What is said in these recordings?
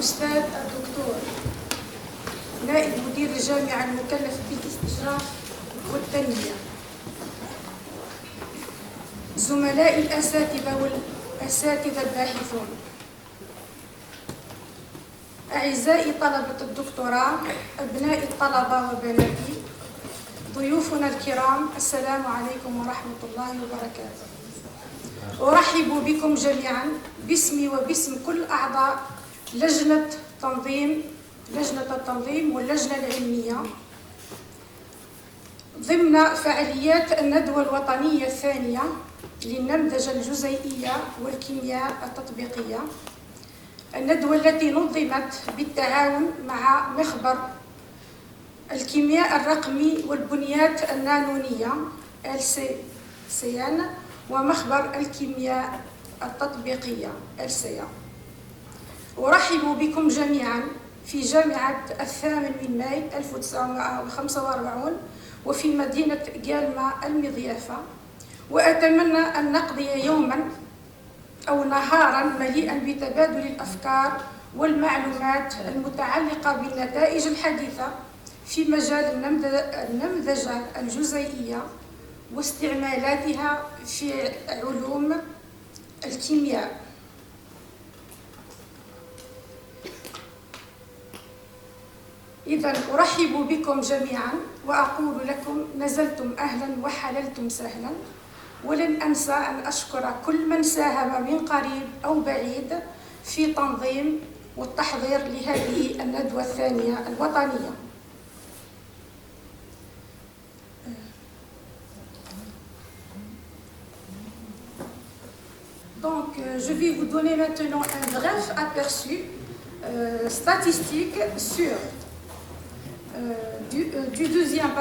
الأستاذ الدكتور نائب مدير الجامعة المكلف بالاستشراف والتنمية، زملائي الأساتذة والأساتذة الباحثون، أعزائي طلبة الدكتوراه، أبناء الطلبة وبناتي، ضيوفنا الكرام، السلام عليكم ورحمة الله وبركاته. أرحب بكم جميعا باسمي وباسم كل أعضاء لجنة التنظيم واللجنة العلمية ضمن فعاليات الندوة الوطنية الثانية للنمذجة الجزيئية والكيمياء التطبيقية، الندوة التي نظمت بالتعاون مع مخبر الكيمياء الرقمي والبنيات النانونية LCCN ومخبر الكيمياء التطبيقية LCA. أرحب بكم جميعا في جامعة 8 ماي 1945 وفي مدينة جالما المضيافة، وأتمنى أن نقضي يوما أو نهارا مليئا بتبادل الأفكار والمعلومات المتعلقة بالنتائج الحديثة في مجال النمذجة الجزيئية واستعمالاتها في علوم الكيمياء. إذن أرحب بكم جميعا وأقول لكم نزلتم أهلا وحللتم سهلا، ولن أنسى أن أشكر كل من ساهم من قريب أو بعيد في تنظيم والتحضير لهذه الندوة الثانية الوطنية. Donc, je vais vous donner maintenant un bref aperçu statistique sur du deuxième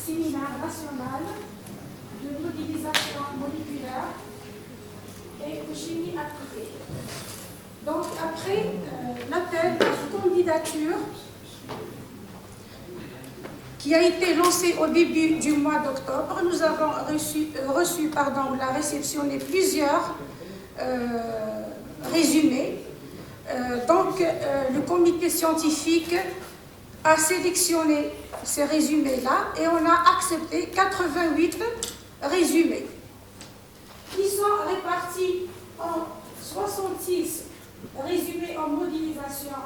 séminaire national de modélisation moléculaire et de chimie appliquée. Donc, après l'appel à candidature qui a été lancé au début du mois d'octobre, nous avons réceptionné plusieurs résumés. Le comité scientifique a sélectionné ces résumés-là et on a accepté 88 résumés qui sont répartis en 66 résumés en modélisation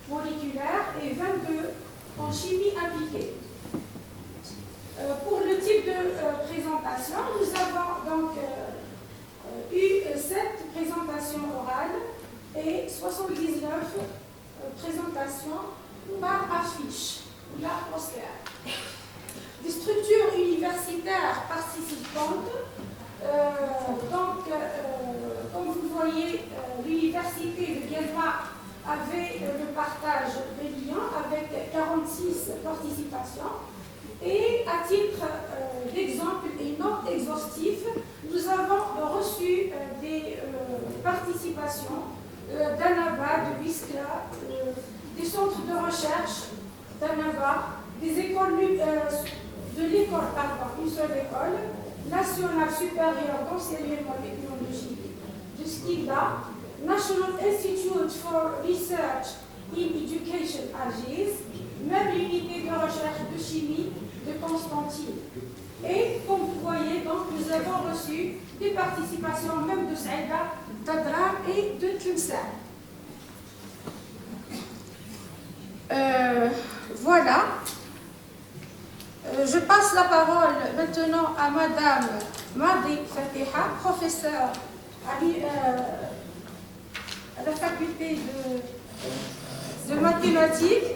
moléculaire et 22 en chimie appliquée. Pour le type de présentation, nous avons donc eu 7 présentations orales et 79 présentations par affiche ou la poster. Des structures universitaires participantes, comme vous voyez, l'université de Guelma avait le partage brillant avec 46 participations. Et à titre d'exemple et non exhaustif, nous avons reçu des participations d'ANAVA, de BISCLA, des centres de recherche d'ANAVA, des écoles une seule école nationale supérieure d'enseignement technologique, de SKIDA, National Institute for Research in Education AGIS, même l'unité de recherche de chimie de Constantine. Et comme vous voyez, donc, nous avons reçu des participations même de Saïda, d'Adram et de Tlemcen. Voilà. Je passe la parole maintenant à Madame Madi Fatiha, professeure à la faculté de mathématiques,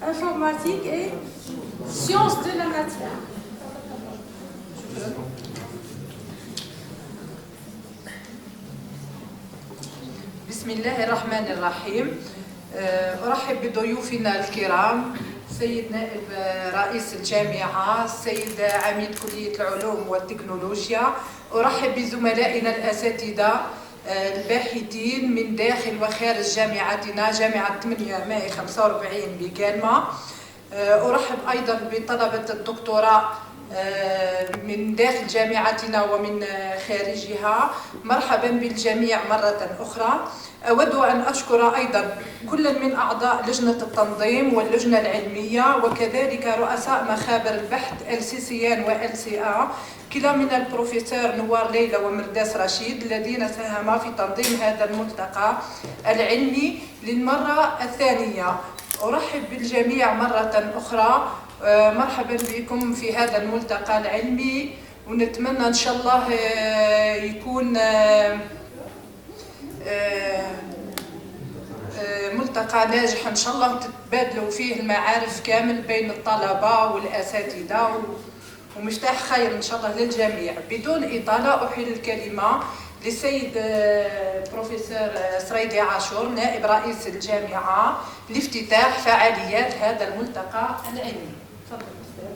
informatique et sciences de la matière. بسم الله الرحمن الرحيم. أرحب بضيوفنا الكرام، السيد نائب رئيس الجامعة، السيد عميد كلية العلوم والتكنولوجيا، أرحب بزملائنا الأساتذة الباحثين من داخل وخارج جامعتنا، جامعة 8 ماي 45 بجالما. أرحب أيضا بطلبة الدكتوراه من داخل جامعتنا ومن خارجها. مرحبا بالجميع مرة أخرى. أود أن أشكر أيضا كل من أعضاء لجنة التنظيم واللجنة العلمية وكذلك رؤساء مخابر البحث LCCN و LCA، كلا من البروفيسور نوار ليلى ومرداس رشيد الذين ساهما في تنظيم هذا الملتقى العلمي للمرة الثانية. أرحب بالجميع مرة أخرى. مرحبا بكم في هذا الملتقى العلمي، ونتمنى إن شاء الله يكون ملتقى ناجح إن شاء الله، تتبادلوا فيه المعارف كامل بين الطلبة والأساتذة، ومفتاح خير إن شاء الله للجميع. بدون إطالة أحيل الكلمة للسيد بروفيسور سريدي عاشور نائب رئيس الجامعة لافتتاح فعاليات هذا الملتقى العلمي. تفضل أستاذ.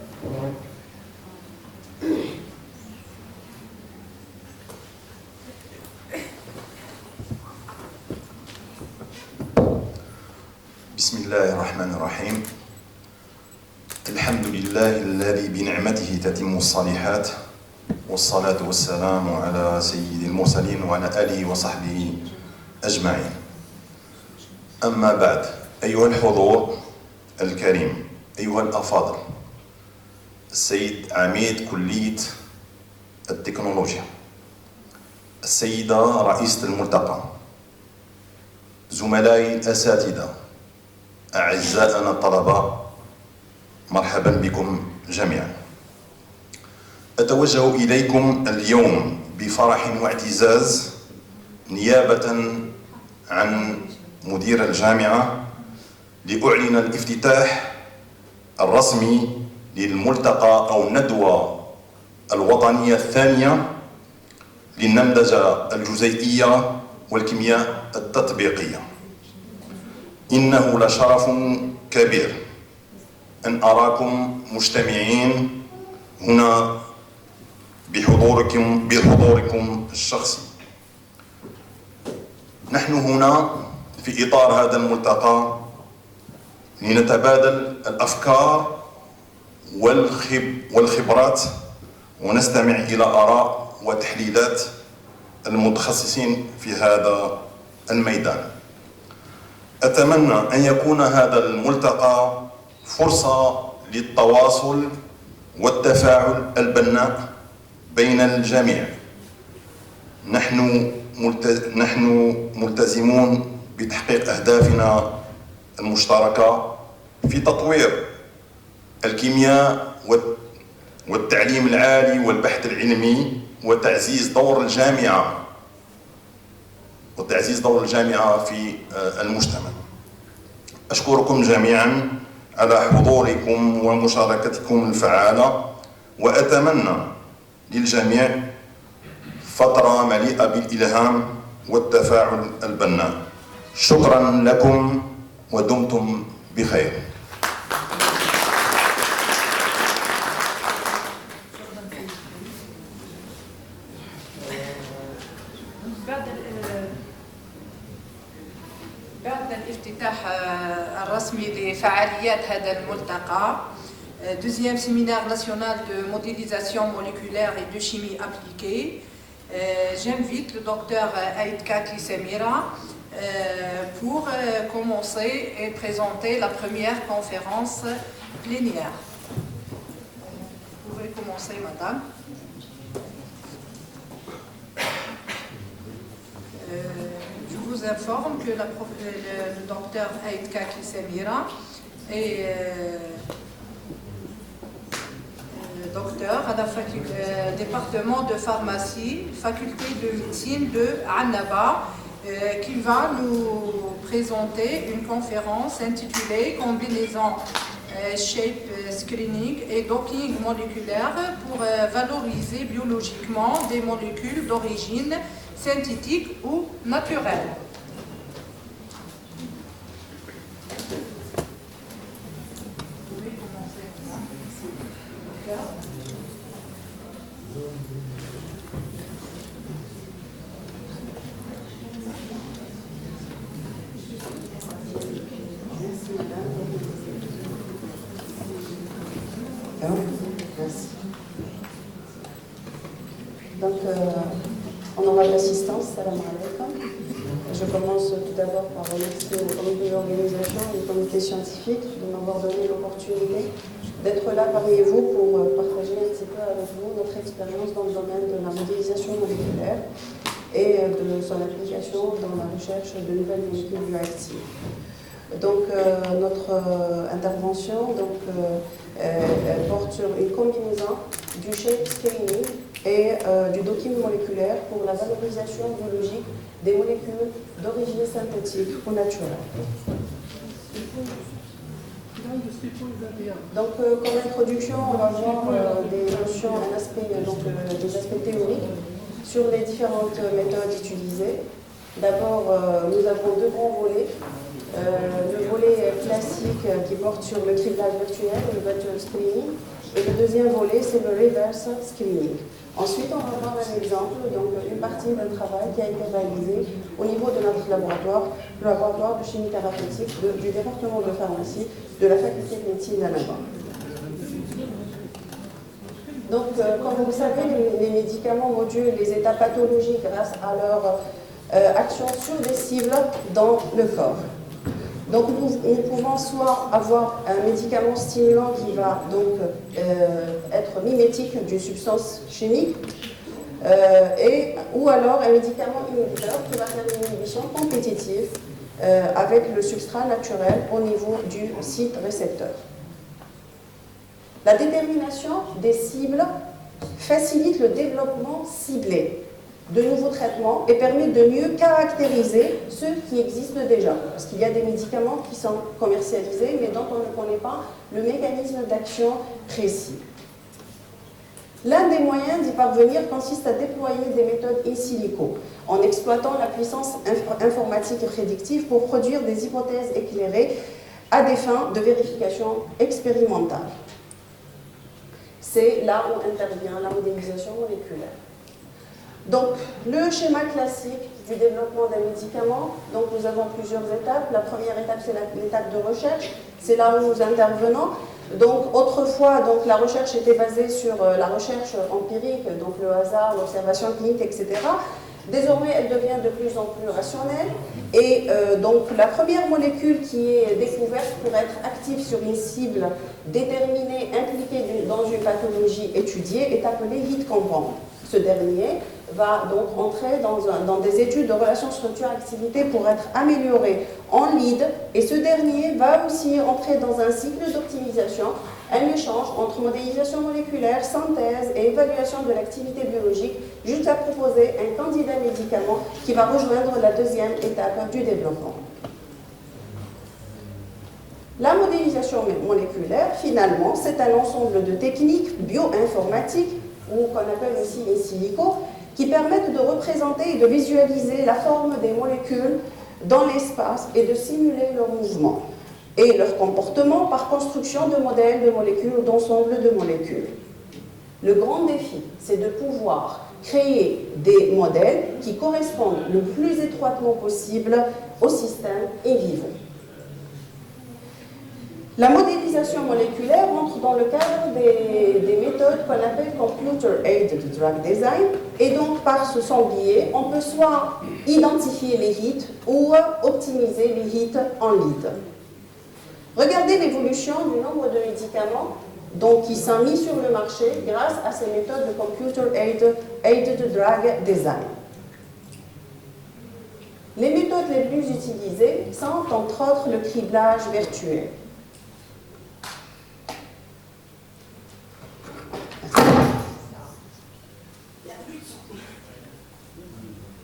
بسم الله الرحمن الرحيم. الحمد لله الذي بنعمته تتم الصالحات، والصلاة والسلام على سيد المرسلين وعلى آله وصحبه أجمعين. أما بعد، أيها الحضور الكريم، أيها الأفاضل، السيد عميد كلية التكنولوجيا، السيدة رئيسة الملتقى، زملائي الأساتذة، أعزائنا الطلبة، مرحبا بكم جميعا. أتوجه إليكم اليوم بفرح واعتزاز نيابة عن مدير الجامعة لأعلن الافتتاح الرسمي للملتقى أو الندوة الوطنية الثانية للنمذجة الجزيئية والكيمياء التطبيقية. إنه لشرف كبير أن أراكم مجتمعين هنا بحضوركم الشخصي. نحن هنا في إطار هذا الملتقى لنتبادل الأفكار والخبرات ونستمع إلى آراء وتحليلات المتخصصين في هذا الميدان. أتمنى أن يكون هذا الملتقى فرصة للتواصل والتفاعل البناء بين الجميع. نحن ملتزمون بتحقيق أهدافنا المشتركة في تطوير الكيمياء والتعليم العالي والبحث العلمي وتعزيز دور الجامعة في المجتمع. أشكركم جميعا على حضوركم ومشاركتكم الفعالة، وأتمنى للجميع فترة مليئة بالإلهام والتفاعل البناء. شكرا لكم ودمتم بخير. بعد الافتتاح الرسمي لفعاليات هذا الملتقى deuxième séminaire national de modélisation moléculaire et de chimie appliquée, j'invite le docteur Aïd Kaki Semira pour commencer et présenter la première conférence plénière. Vous pouvez commencer, madame. Je vous informe que le docteur Aïd Kaki Semira est docteur à la département de pharmacie, faculté de médecine de Annaba, qui va nous présenter une conférence intitulée Combinaison shape screening et docking moléculaire pour valoriser biologiquement des molécules d'origine synthétique ou naturelle. Merci. l'assistance. Salam alaikum. Je commence tout d'abord par remercier le comité d'organisation et le comité scientifique de m'avoir donné l'opportunité d'être là parmi vous pour partager un petit peu avec vous notre expérience dans le domaine de la modélisation moléculaire et de son application dans la recherche de nouvelles molécules bioactives. Donc notre intervention porte sur une combinaison du shape screening et du docking moléculaire pour la valorisation biologique des molécules d'origine synthétique ou naturelle. Donc comme introduction, on va voir des notions, des aspects théoriques sur les différentes méthodes utilisées. D'abord, nous avons deux grands volets. Le volet classique qui porte sur le criblage virtuel, le virtual screening, et le deuxième volet, c'est le reverse screening. Ensuite, on va voir un exemple, donc une partie d'un travail qui a été réalisé au niveau de notre laboratoire, le laboratoire de chimie thérapeutique du département de pharmacie de la faculté de médecine d'Annaba. Donc, comme vous le savez, les médicaments modulent les états pathologiques grâce à leur action sur des cibles dans le corps. Donc nous pouvons soit avoir un médicament stimulant qui va donc être mimétique d'une substance chimique, ou alors un médicament inhibiteur qui va faire une inhibition compétitive avec le substrat naturel au niveau du site récepteur. La détermination des cibles facilite le développement ciblé de nouveaux traitements et permet de mieux caractériser ceux qui existent déjà. Parce qu'il y a des médicaments qui sont commercialisés mais dont on ne connaît pas le mécanisme d'action précis. L'un des moyens d'y parvenir consiste à déployer des méthodes in silico, en exploitant la puissance informatique et prédictive pour produire des hypothèses éclairées à des fins de vérification expérimentale. C'est là où intervient la modélisation moléculaire. Donc, le schéma classique du développement d'un médicament, donc nous avons plusieurs étapes. La première étape, c'est l'étape de recherche. C'est là où nous intervenons. Donc, autrefois, donc, la recherche était basée sur la recherche empirique, donc le hasard, l'observation clinique, etc. Désormais, elle devient de plus en plus rationnelle. Et donc, la première molécule qui est découverte pour être active sur une cible déterminée, impliquée dans une pathologie étudiée, est appelée lead compound. Ce dernier va donc entrer dans des études de relations structure-activité pour être amélioré en lead, et ce dernier va aussi entrer dans un cycle d'optimisation, un échange entre modélisation moléculaire, synthèse et évaluation de l'activité biologique, jusqu'à proposer un candidat médicament qui va rejoindre la deuxième étape du développement. La modélisation moléculaire, finalement, c'est un ensemble de techniques bioinformatiques, ou qu'on appelle aussi in silico, qui permettent de représenter et de visualiser la forme des molécules dans l'espace et de simuler leur mouvement et leur comportement par construction de modèles de molécules ou d'ensembles de molécules. Le grand défi, c'est de pouvoir créer des modèles qui correspondent le plus étroitement possible au système in vivo. La modélisation moléculaire entre dans le cadre des méthodes qu'on appelle Computer-Aided Drug Design, et donc par son biais, on peut soit identifier les hits ou optimiser les hits en lead. Regardez l'évolution du nombre de médicaments donc, qui sont mis sur le marché grâce à ces méthodes de Computer-Aided Drug Design. Les méthodes les plus utilisées sont entre autres le criblage virtuel.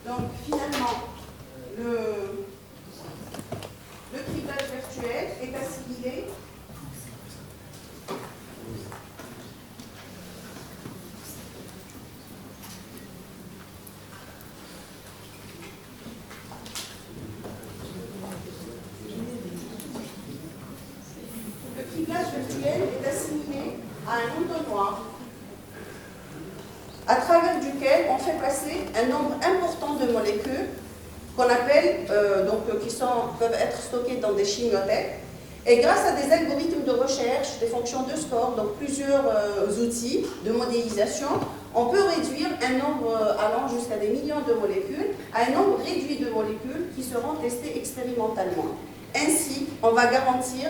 Donc finalement, le criblage virtuel est assimilé à un entonnoir à travers duquel on fait passer un nombre important de molécules qu'on appelle, qui peuvent être stockées dans des chimiothèques Et grâce à des algorithmes de recherche, des fonctions de score, donc plusieurs outils de modélisation, on peut réduire un nombre allant jusqu'à des millions de molécules à un nombre réduit de molécules qui seront testées expérimentalement. Ainsi, on va garantir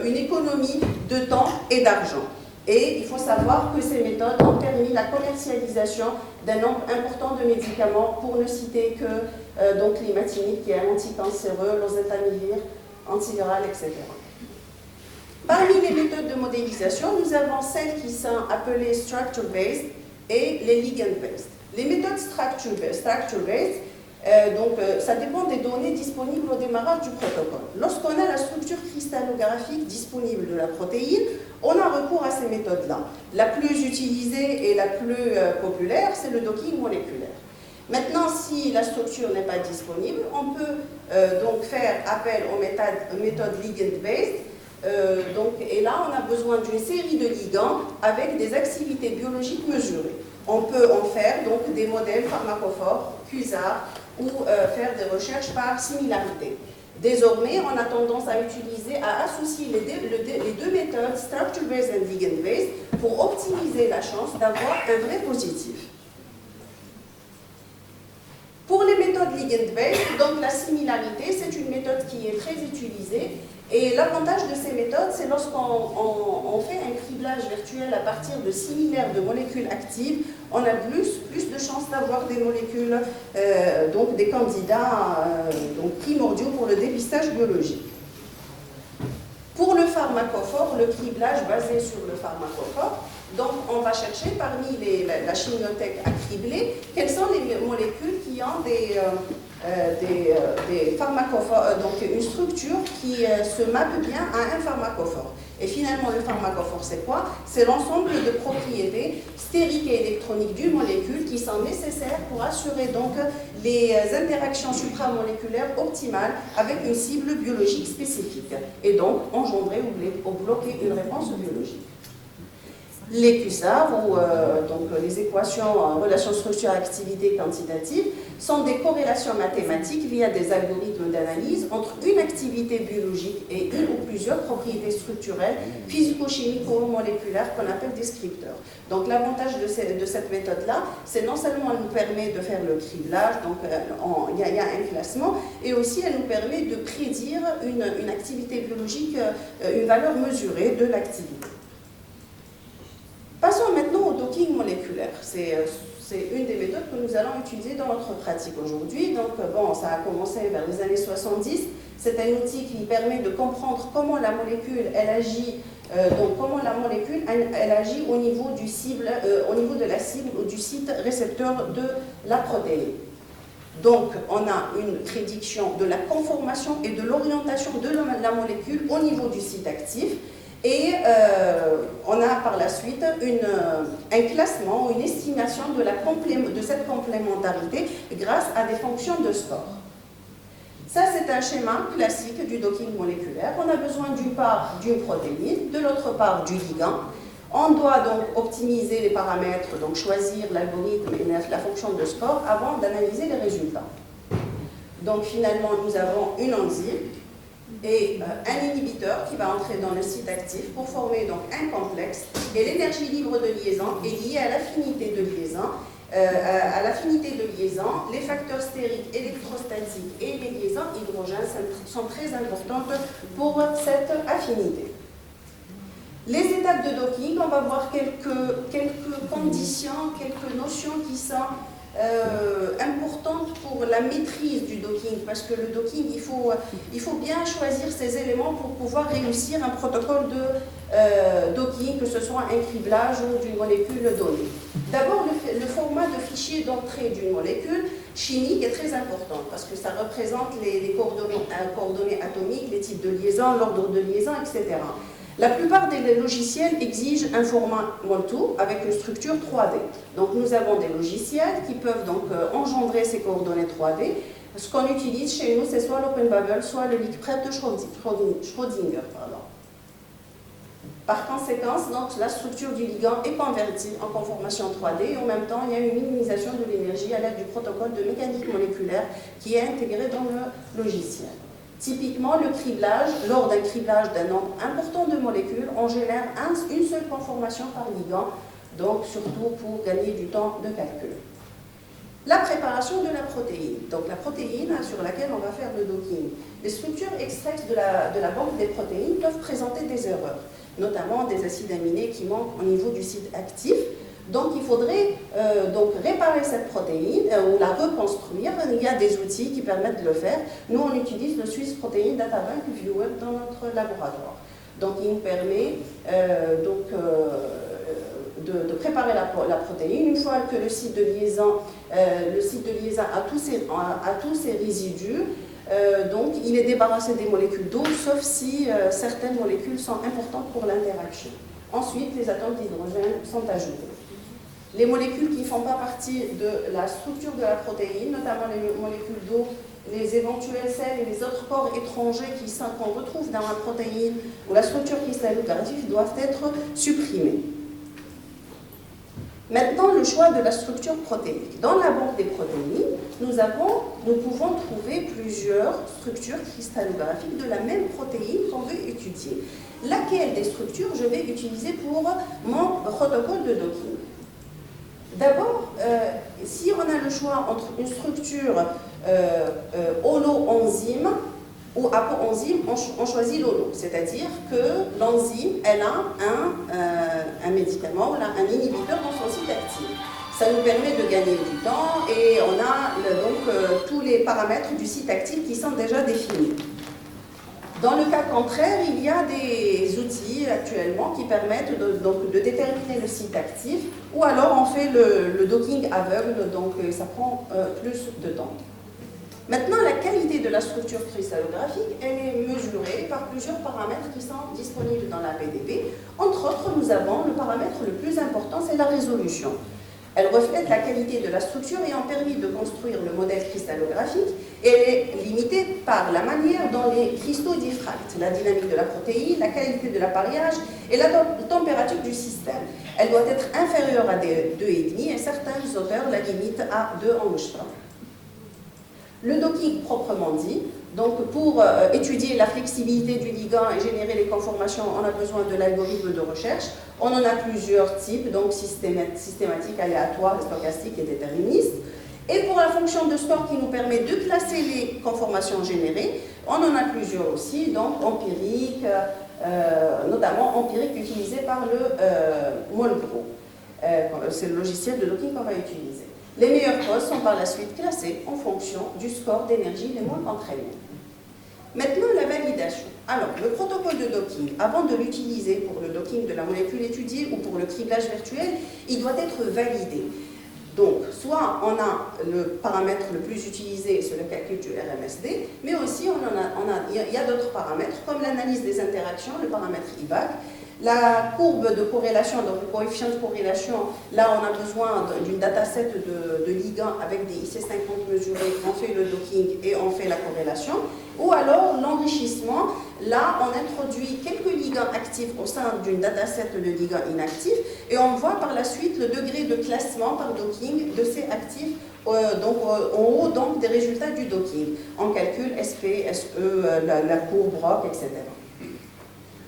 une économie de temps et d'argent. Et il faut savoir que ces méthodes ont permis la commercialisation d'un nombre important de médicaments, pour ne citer que l'imatinib, qui est un anticancéreux, l'oseltamivir, antiviral, etc. Parmi les méthodes de modélisation, nous avons celles qui sont appelées structure-based et les ligand-based. Les méthodes structure-based, ça dépend des données disponibles au démarrage du protocole. Lorsqu'on a la structure cristallographique disponible de la protéine, on a recours à ces méthodes-là. La plus utilisée et la plus populaire, c'est le docking moléculaire. Maintenant, si la structure n'est pas disponible, on peut donc faire appel aux méthodes ligand-based. Et là, on a besoin d'une série de ligands avec des activités biologiques mesurées. On peut en faire donc des modèles pharmacophores, QSAR, ou faire des recherches par similarité. Désormais, on a tendance à associer les deux méthodes, structure-based et ligand-based, pour optimiser la chance d'avoir un vrai positif. Pour les méthodes ligand-based, donc la similarité, c'est une méthode qui est très utilisée. Et l'avantage de ces méthodes, c'est lorsqu'on fait un criblage virtuel à partir de similaires de molécules actives, on a plus de chances d'avoir des molécules, des candidats primordiaux pour le dépistage biologique. Pour le pharmacophore, le criblage basé sur le pharmacophore, donc on va chercher parmi la chimiothèque à cribler quelles sont les molécules qui ont des pharmacophores, donc une structure qui se mappe bien à un pharmacophore. Et finalement, le pharmacophore, c'est quoi? C'est l'ensemble de propriétés stériques et électroniques d'une molécule qui sont nécessaires pour assurer donc les interactions supramoléculaires optimales avec une cible biologique spécifique et donc engendrer ou bloquer une réponse biologique. Les QSAR, ou les équations en relation structure-activité quantitative, sont des corrélations mathématiques via des algorithmes d'analyse entre une activité biologique et une ou plusieurs propriétés structurelles, physico-chimiques ou moléculaires qu'on appelle descripteurs. Donc l'avantage de cette méthode-là, c'est non seulement elle nous permet de faire le criblage, donc il y a un classement, et aussi elle nous permet de prédire une activité biologique, une valeur mesurée de l'activité. Passons maintenant au docking moléculaire. C'est une des méthodes que nous allons utiliser dans notre pratique aujourd'hui. Donc, ça a commencé vers les années 70. C'est un outil qui permet de comprendre comment la molécule, elle agit, agit au niveau de la cible ou du site récepteur de la protéine. Donc, on a une prédiction de la conformation et de l'orientation de la molécule au niveau du site actif. Et on a par la suite un classement, une estimation de cette complémentarité grâce à des fonctions de score. Ça, c'est un schéma classique du docking moléculaire. On a besoin d'une part d'une protéine, de l'autre part du ligand. On doit donc optimiser les paramètres, donc choisir l'algorithme et la fonction de score avant d'analyser les résultats. Donc finalement, nous avons une enzyme et un inhibiteur qui va entrer dans le site actif pour former donc un complexe. Et l'énergie libre de liaison est liée à l'affinité de liaison. Les facteurs stériques, électrostatiques et les liaisons hydrogènes sont très importantes pour cette affinité. Les étapes de docking, on va voir quelques conditions, quelques notions qui sont importante pour la maîtrise du docking, parce que le docking, il faut bien choisir ces éléments pour pouvoir réussir un protocole de docking, que ce soit un criblage ou d'une molécule donnée. D'abord, le format de fichier d'entrée d'une molécule chimique est très important, parce que ça représente les coordonnées atomiques, les types de liaison, l'ordre de liaison, etc. La plupart des logiciels exigent un format MOL2 avec une structure 3D. Donc nous avons des logiciels qui peuvent donc engendrer ces coordonnées 3D. Ce qu'on utilise chez nous, c'est soit l'OpenBabel, soit le LeakPrep de Schrödinger. Par conséquent, donc, la structure du ligand est convertie en conformation 3D et en même temps, il y a une minimisation de l'énergie à l'aide du protocole de mécanique moléculaire qui est intégré dans le logiciel. Typiquement, le criblage, lors d'un criblage d'un nombre important de molécules, on génère une seule conformation par ligand, donc surtout pour gagner du temps de calcul. La préparation de la protéine, donc la protéine sur laquelle on va faire le docking. Les structures extraites de la banque des protéines peuvent présenter des erreurs, notamment des acides aminés qui manquent au niveau du site actif. Donc il faudrait donc réparer cette protéine ou la reconstruire. Il y a des outils qui permettent de le faire. Nous, on utilise le Swiss Protein Data Bank Viewer dans notre laboratoire. Donc il nous permet de préparer la protéine. Une fois que le site de liaison a tous ses résidus, donc il est débarrassé des molécules d'eau, sauf si certaines molécules sont importantes pour l'interaction. Ensuite, les atomes d'hydrogène sont ajoutés. Les molécules qui ne font pas partie de la structure de la protéine, notamment les molécules d'eau, les éventuels sels et les autres corps étrangers qu'on retrouve dans la protéine ou la structure cristallographique doivent être supprimés. Maintenant, le choix de la structure protéique. Dans la banque des protéines, nous pouvons trouver plusieurs structures cristallographiques de la même protéine qu'on veut étudier. Laquelle des structures je vais utiliser pour mon protocole de docking? D'abord, si on a le choix entre une structure holo-enzyme ou apo-enzyme, on choisit l'holo. C'est-à-dire que l'enzyme, elle a un médicament, elle a un inhibiteur dans son site actif. Ça nous permet de gagner du temps et on a tous les paramètres du site actif qui sont déjà définis. Dans le cas contraire, il y a des outils actuellement qui permettent de déterminer le site actif ou alors on fait le docking aveugle, donc ça prend plus de temps. Maintenant, la qualité de la structure cristallographique, elle est mesurée par plusieurs paramètres qui sont disponibles dans la PDB. Entre autres, nous avons le paramètre le plus important, c'est la résolution. Elle reflète la qualité de la structure ayant permis de construire le modèle cristallographique et elle est limitée par la manière dont les cristaux diffractent, la dynamique de la protéine, la qualité de l'appareillage et la température du système. Elle doit être inférieure à 2,5 et certains auteurs la limitent à 2 angstroms. Le docking proprement dit, donc pour étudier la flexibilité du ligand et générer les conformations, on a besoin de l'algorithme de recherche. On en a plusieurs types, donc systématique, aléatoire, stochastique et déterministe. Et pour la fonction de score qui nous permet de classer les conformations générées, on en a plusieurs aussi, donc empirique, notamment empirique utilisé par le Molgro. C'est le logiciel de docking qu'on va utiliser. Les meilleures causes sont par la suite classées en fonction du score d'énergie les moins contraignants. Maintenant, la validation. Alors, le protocole de docking, avant de l'utiliser pour le docking de la molécule étudiée ou pour le criblage virtuel, il doit être validé. Donc, soit on a le paramètre le plus utilisé, c'est le calcul du RMSD, mais aussi il y a d'autres paramètres, comme l'analyse des interactions, le paramètre IBAC, la courbe de corrélation, donc le coefficient de corrélation, là on a besoin d'une dataset de ligands avec des IC50 mesurés, on fait le docking et on fait la corrélation. Ou alors l'enrichissement, là on introduit quelques ligands actifs au sein d'une dataset de ligands inactifs et on voit par la suite le degré de classement par docking de ces actifs en haut donc des résultats du docking. On calcule SP, SE, la courbe ROC, etc.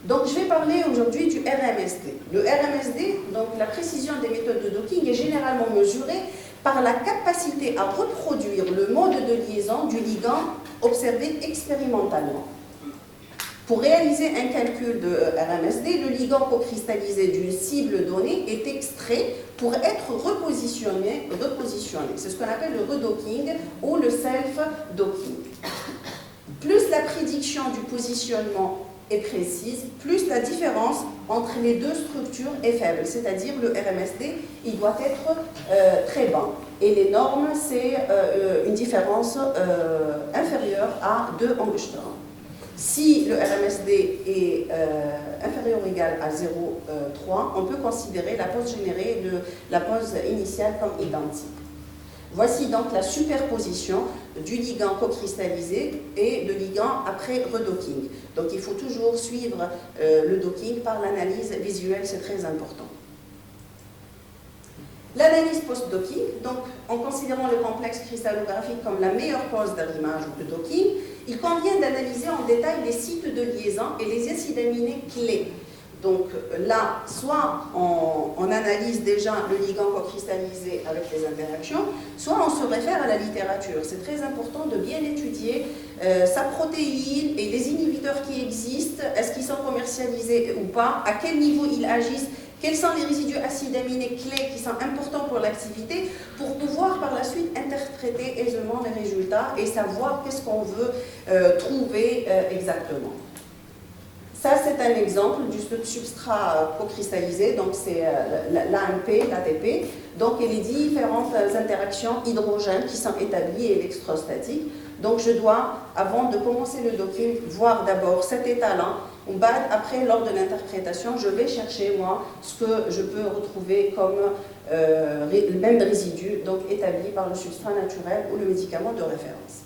Donc, je vais parler aujourd'hui du RMSD. Le RMSD, donc la précision des méthodes de docking, est généralement mesurée par la capacité à reproduire le mode de liaison du ligand observé expérimentalement. Pour réaliser un calcul de RMSD, le ligand co-cristallisé d'une cible donnée est extrait pour être repositionné. C'est ce qu'on appelle le redocking ou le self-docking. Plus la prédiction du positionnement est précise, plus la différence entre les deux structures est faible, c'est-à-dire le RMSD, il doit être très bas. Et les normes, c'est une différence inférieure à 2 angstroms. Si le RMSD est inférieur ou égal à 0,3, on peut considérer la pose générée, la pose initiale comme identique. Voici donc la superposition du ligand co-cristallisé et de ligand après redocking. Donc il faut toujours suivre le docking par l'analyse visuelle, c'est très important. L'analyse post-docking, donc en considérant le complexe cristallographique comme la meilleure cause d'arrimage ou de docking, il convient d'analyser en détail les sites de liaison et les acides aminés clés. Donc là, soit on analyse déjà le ligand co-cristallisé avec les interactions, soit on se réfère à la littérature. C'est très important de bien étudier sa protéine et les inhibiteurs qui existent, est-ce qu'ils sont commercialisés ou pas, à quel niveau ils agissent, quels sont les résidus acides aminés clés qui sont importants pour l'activité, pour pouvoir par la suite interpréter aisément les résultats et savoir qu'est-ce qu'on veut trouver exactement. Ça, c'est un exemple du substrat co-cristallisé, donc c'est l'AMP, l'ATP, donc et les différentes interactions hydrogènes qui sont établies et électrostatiques. Donc je dois, avant de commencer le docking, voir d'abord cet état-là. Après, lors de l'interprétation, je vais chercher, moi, ce que je peux retrouver comme le même résidu, donc établi par le substrat naturel ou le médicament de référence.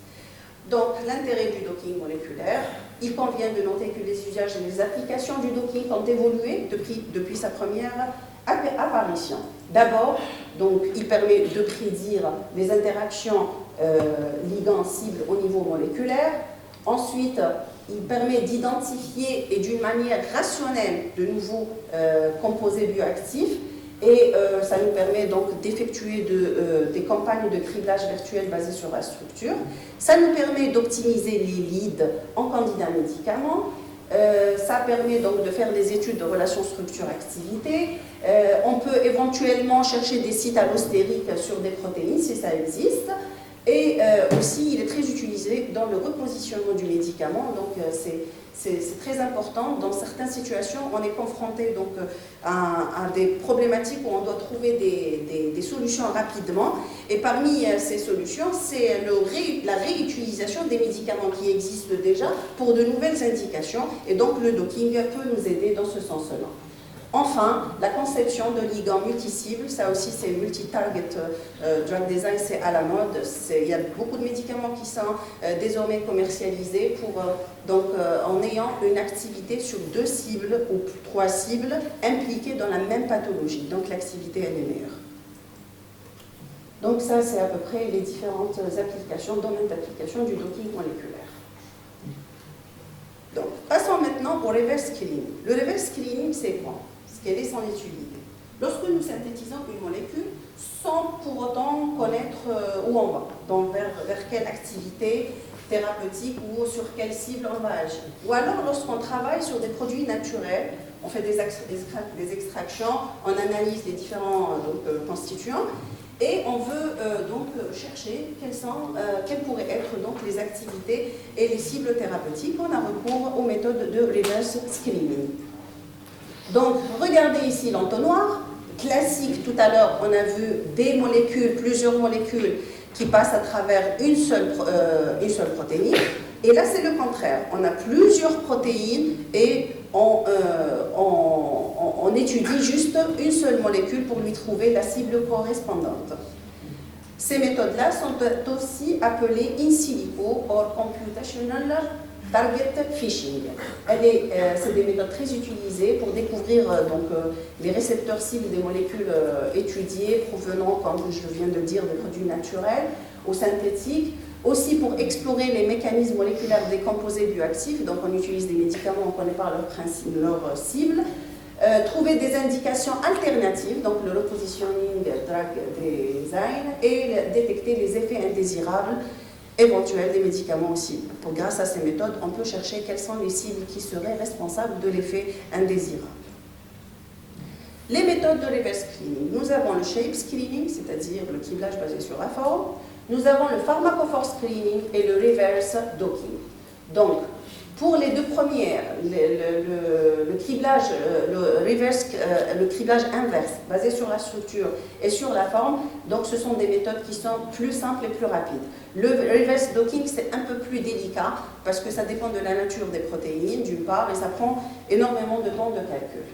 Donc, l'intérêt du docking moléculaire, il convient de noter que les usages et les applications du docking ont évolué depuis sa première apparition. D'abord, donc, il permet de prédire les interactions ligand-cible au niveau moléculaire. Ensuite, il permet d'identifier et d'une manière rationnelle de nouveaux composés bioactifs. Et ça nous permet donc d'effectuer des campagnes de criblage virtuel basées sur la structure. Ça nous permet d'optimiser les leads en candidats médicaments. Ça permet donc de faire des études de relations structure-activité. On peut éventuellement chercher des sites allostériques sur des protéines si ça existe. Et aussi, il est très utilisé dans le repositionnement du médicament. Donc, c'est très important. Dans certaines situations, on est confronté donc, à des problématiques où on doit trouver des solutions rapidement. Et parmi ces solutions, c'est la réutilisation des médicaments qui existent déjà pour de nouvelles indications. Et donc, le docking peut nous aider dans ce sens-là. Enfin, la conception de ligands multi-cibles, ça aussi c'est multi-target drug design, c'est à la mode. Il y a beaucoup de médicaments qui sont désormais commercialisés en ayant une activité sur 2 cibles ou 3 cibles impliquées dans la même pathologie. Donc l'activité elle est meilleure. Donc ça c'est à peu près les différentes applications, domaines d'application du docking moléculaire. Donc, passons maintenant au reverse screening. Le reverse screening, c'est quoi? Quelle est son utilité? Lorsque nous synthétisons une molécule sans pour autant connaître où on va, donc vers quelle activité thérapeutique ou sur quelle cible on va agir. Ou alors lorsqu'on travaille sur des produits naturels, on fait des extractions, on analyse les différents constituants et on veut donc chercher quelles pourraient être donc les activités et les cibles thérapeutiques. On a recours aux méthodes de reverse screening. Donc, regardez ici l'entonnoir. Classique, tout à l'heure, on a vu plusieurs molécules qui passent à travers une seule protéine. Et là, c'est le contraire. On a plusieurs protéines et on étudie juste une seule molécule pour lui trouver la cible correspondante. Ces méthodes-là sont aussi appelées in silico or computational target fishing. C'est des méthodes très utilisées pour découvrir les récepteurs cibles des molécules étudiées provenant, comme je viens de le dire, des produits naturels ou synthétiques. Aussi pour explorer les mécanismes moléculaires des composés bioactifs, donc on utilise des médicaments, on ne connaît pas leur cible. Trouver des indications alternatives, donc le repositioning drug design, et détecter les effets indésirables éventuels des médicaments aussi. Grâce à ces méthodes, on peut chercher quelles sont les cibles qui seraient responsables de l'effet indésirable. Les méthodes de reverse screening. Nous avons le shape screening, c'est-à-dire le criblage basé sur la forme. Nous avons le pharmacophore screening et le reverse docking. Donc, pour les deux premières, le criblage inverse, basé sur la structure et sur la forme, donc ce sont des méthodes qui sont plus simples et plus rapides. Le reverse docking, c'est un peu plus délicat parce que ça dépend de la nature des protéines, d'une part, et ça prend énormément de temps de calcul.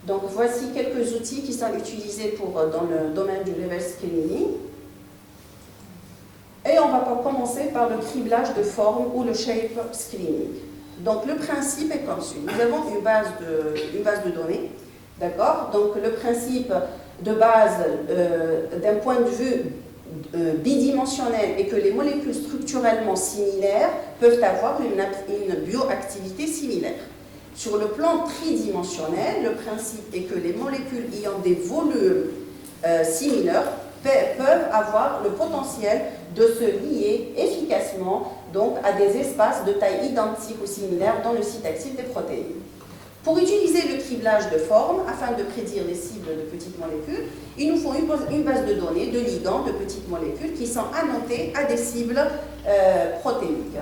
Donc voici quelques outils qui sont utilisés dans le domaine du reverse screening. Et on va commencer par le criblage de forme ou le shape screening. Donc le principe est comme suit. Nous avons une base de données, d'accord? Donc le principe, de base d'un point de vue bidimensionnel et que les molécules structurellement similaires peuvent avoir une bioactivité similaire. Sur le plan tridimensionnel, le principe est que les molécules ayant des volumes similaires peuvent avoir le potentiel de se lier efficacement donc, à des espaces de taille identique ou similaire dans le site actif des protéines. Pour utiliser le criblage de forme, afin de prédire les cibles de petites molécules, il nous faut une base de données de ligands de petites molécules qui sont annotés à des cibles protéiques.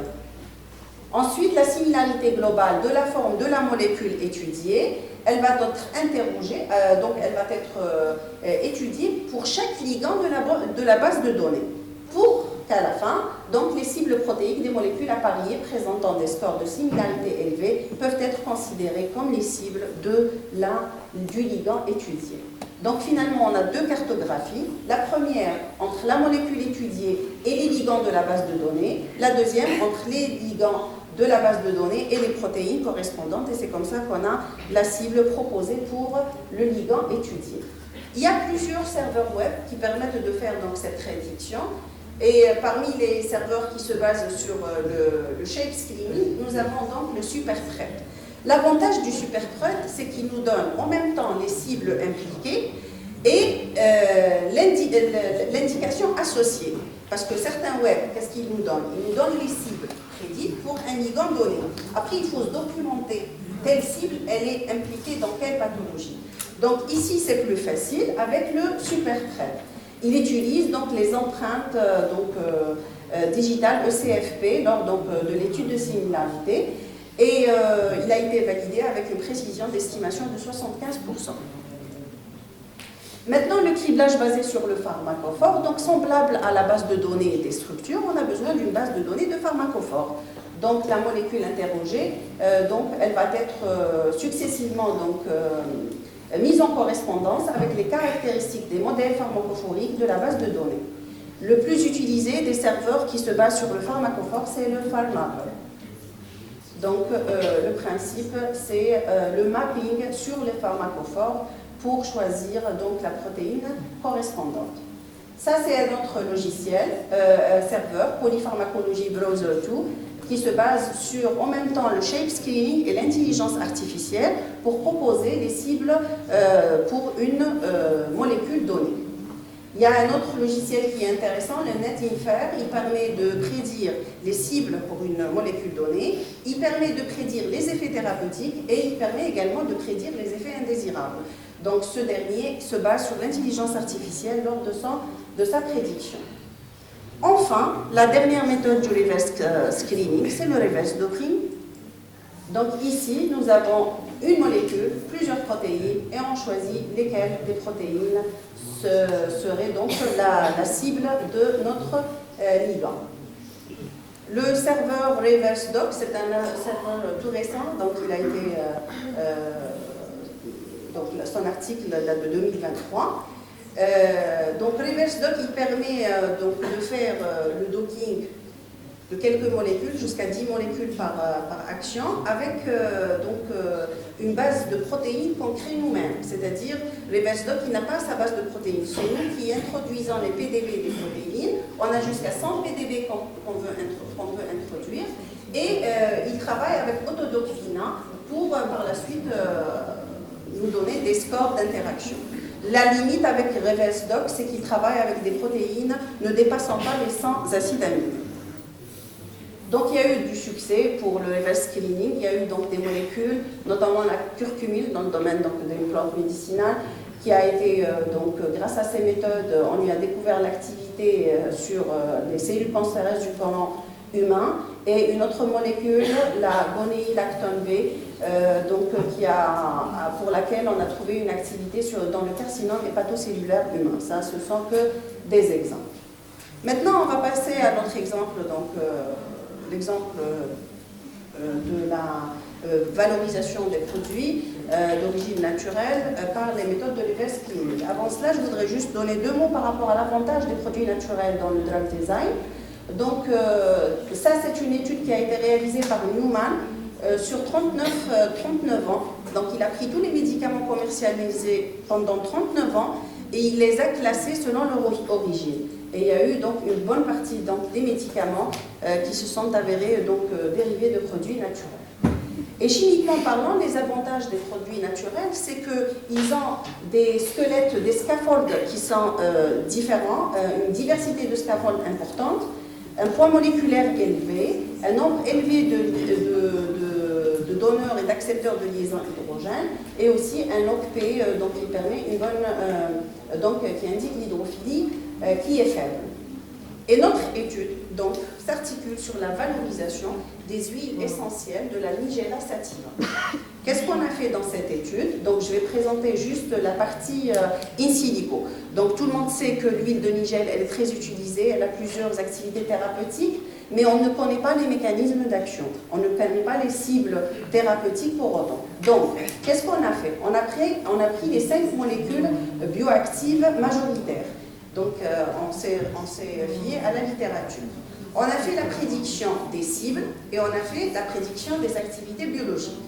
Ensuite, la similarité globale de la forme de la molécule étudiée, elle va être interrogée, donc elle va être étudiée pour chaque ligand de la base de données, pour qu'à la fin, donc les cibles protéiques des molécules appariées présentant des scores de similarité élevés peuvent être considérées comme les cibles du ligand étudié. Donc finalement, on a deux cartographies. La première entre la molécule étudiée et les ligands de la base de données. La deuxième entre les ligands de la base de données et les protéines correspondantes. Et c'est comme ça qu'on a la cible proposée pour le ligand étudié. Il y a plusieurs serveurs web qui permettent de faire donc cette prédiction. Et parmi les serveurs qui se basent sur le shape screening, nous avons donc le SuperPrep. L'avantage du SuperPrep, c'est qu'il nous donne en même temps les cibles impliquées et l'indication associée. Parce que certains web, qu'est-ce qu'ils nous donnent? Ils nous donnent les cibles prédites pour un ligand donné. Après, il faut se documenter. Telle cible, elle est impliquée dans quelle pathologie. Donc ici, c'est plus facile avec le SuperPrep. Il utilise donc les empreintes digitales ECFP lors de l'étude de similarité et il a été validé avec une précision d'estimation de 75%. Maintenant, le criblage basé sur le pharmacophore, donc semblable à la base de données des structures, on a besoin d'une base de données de pharmacophore. Donc la molécule interrogée, elle va être successivement mise en correspondance avec les caractéristiques des modèles pharmacophoriques de la base de données. Le plus utilisé des serveurs qui se basent sur le pharmacophore, c'est le PharMapper. Donc le principe, c'est le mapping sur les pharmacophores pour choisir donc la protéine correspondante. Ça, c'est un autre logiciel, serveur, Polypharmacology Browser 2, qui se base sur en même temps le shape screening et l'intelligence artificielle pour proposer des cibles pour une molécule donnée. Il y a un autre logiciel qui est intéressant, le NetInfer. Il permet de prédire les cibles pour une molécule donnée, il permet de prédire les effets thérapeutiques et il permet également de prédire les effets indésirables. Donc ce dernier se base sur l'intelligence artificielle lors de sa prédiction. Enfin, la dernière méthode du reverse screening, c'est le reverse docking. Donc ici, nous avons une molécule, plusieurs protéines, et on choisit lesquelles des protéines seraient donc la cible de notre ligand. Le serveur ReverseDoc, c'est un serveur tout récent, donc il a été, son article date de 2023. Donc ReverseDoc, il permet de faire le docking de quelques molécules, jusqu'à 10 molécules par action, avec une base de protéines qu'on crée nous-mêmes. C'est-à-dire, ReverseDoc, il n'a pas sa base de protéines. C'est nous qui introduisons les PDB des protéines. On a jusqu'à 100 PDB qu'on veut introduire. Et il travaille avec AutoDocVina pour, par la suite, nous donner des scores d'interaction. La limite avec ReverseDoc, c'est qu'il travaille avec des protéines ne dépassant pas les 100 acides aminés. Donc il y a eu du succès pour le reverse screening, il y a eu donc des molécules, notamment la curcumine dans le domaine des plantes médicinales, qui a été, grâce à ces méthodes, on lui a découvert l'activité sur les cellules cancéreuses du côlon humain, et une autre molécule, la gonéilactone B, pour laquelle on a trouvé une activité dans le carcinome hépatocellulaire humain. Ça, ce sont que des exemples. Maintenant, on va passer à notre exemple, l'exemple de la valorisation des produits d'origine naturelle par les méthodes de reverse screening. Avant cela, je voudrais juste donner 2 mots par rapport à l'avantage des produits naturels dans le drug design. Donc, ça, c'est une étude qui a été réalisée par Newman sur 39 ans. Donc, il a pris tous les médicaments commercialisés pendant 39 ans et il les a classés selon leur origine. Et il y a eu donc une bonne partie donc, des médicaments qui se sont avérés dérivés de produits naturels. Et chimiquement parlant, les avantages des produits naturels, c'est qu'ils ont des squelettes, des scaffolds qui sont différents, une diversité de scaffolds importante, un poids moléculaire élevé, un nombre élevé de donneurs et d'accepteurs de liaisons hydrogènes, et aussi un OCP qui permet une bonne, qui indique l'hydrophilie qui est faible. Et notre étude s'articule sur la valorisation des huiles essentielles de la Nigella sativa. Qu'est-ce qu'on a fait dans cette étude? Donc je vais présenter juste la partie in silico. Donc tout le monde sait que l'huile de Nigelle, elle est très utilisée, elle a plusieurs activités thérapeutiques, mais on ne connaît pas les mécanismes d'action. On ne connaît pas les cibles thérapeutiques pour autant. Donc, qu'est-ce qu'on a fait? On a pris les 5 molécules bioactives majoritaires. Donc, on s'est fié à la littérature. On a fait la prédiction des cibles et on a fait la prédiction des activités biologiques.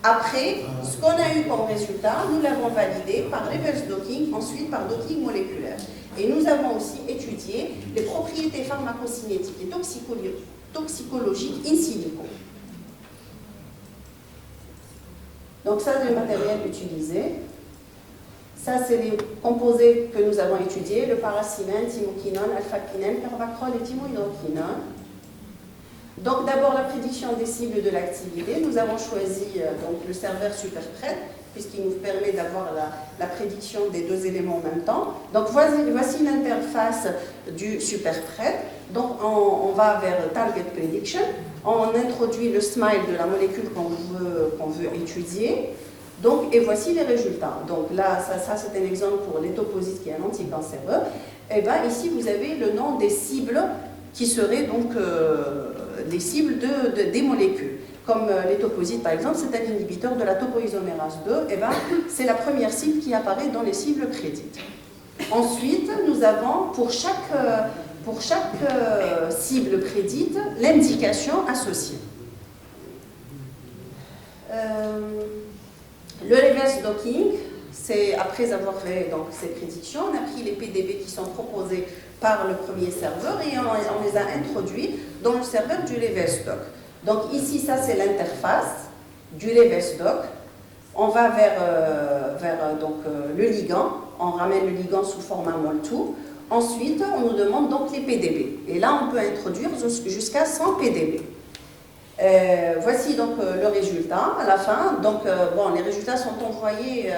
Après, ce qu'on a eu comme résultat, nous l'avons validé par reverse docking, ensuite par docking moléculaire. Et nous avons aussi étudié les propriétés pharmacocinétiques et toxicologiques in silico. Donc ça, c'est le matériel utilisé. Ça, c'est les composés que nous avons étudiés, le paracimène, thymoquinone, alpha-quinone, carbacrol et thymohydroquinone. Donc d'abord la prédiction des cibles de l'activité. Nous avons choisi le serveur SuperPred, puisqu'il nous permet d'avoir la prédiction des deux éléments en même temps. Donc voici l'interface du SuperPred. Donc on va vers Target Prediction. On introduit le smile de la molécule qu'on veut étudier. Donc, et voici les résultats. Donc là, ça c'est un exemple pour l'étoposite qui est un anticancéreux. Et bien ici, vous avez le nom des cibles qui seraient donc les cibles des molécules. Comme l'étoposite, par exemple, c'est un inhibiteur de la topoisomérase 2. Et bien, c'est la première cible qui apparaît dans les cibles prédites. Ensuite, nous avons pour chaque cible prédite l'indication associée. Le reverse docking, c'est après avoir fait donc, ces prédictions, on a pris les PDB qui sont proposés par le premier serveur et on les a introduits dans le serveur du reverse doc. Donc ici, ça c'est l'interface du reverse doc. On va vers le ligand, on ramène le ligand sous format MOL2. Ensuite, on nous demande donc les PDB. Et là, on peut introduire jusqu'à 100 PDB. Voici donc le résultat à la fin. Donc, les résultats sont envoyés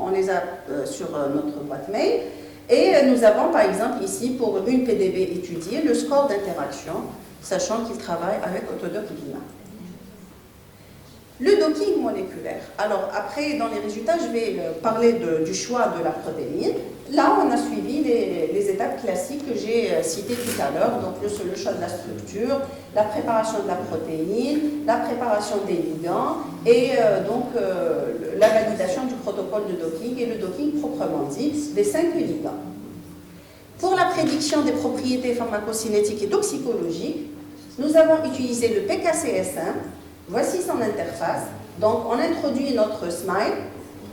on les a sur notre boîte mail. Et nous avons par exemple ici pour une PDB étudiée le score d'interaction, sachant qu'il travaille avec Autodoc Lima. Le docking moléculaire. Alors après, dans les résultats, je vais parler du choix de la protéine. Là, on a suivi les étapes classiques que j'ai citées tout à l'heure. Donc le choix de la structure, la préparation de la protéine, la préparation des ligands et la validation du protocole de docking et le docking proprement dit des 5 ligands. Pour la prédiction des propriétés pharmacocinétiques et toxicologiques, nous avons utilisé le PKCS1. Voici son interface. Donc, on introduit notre smile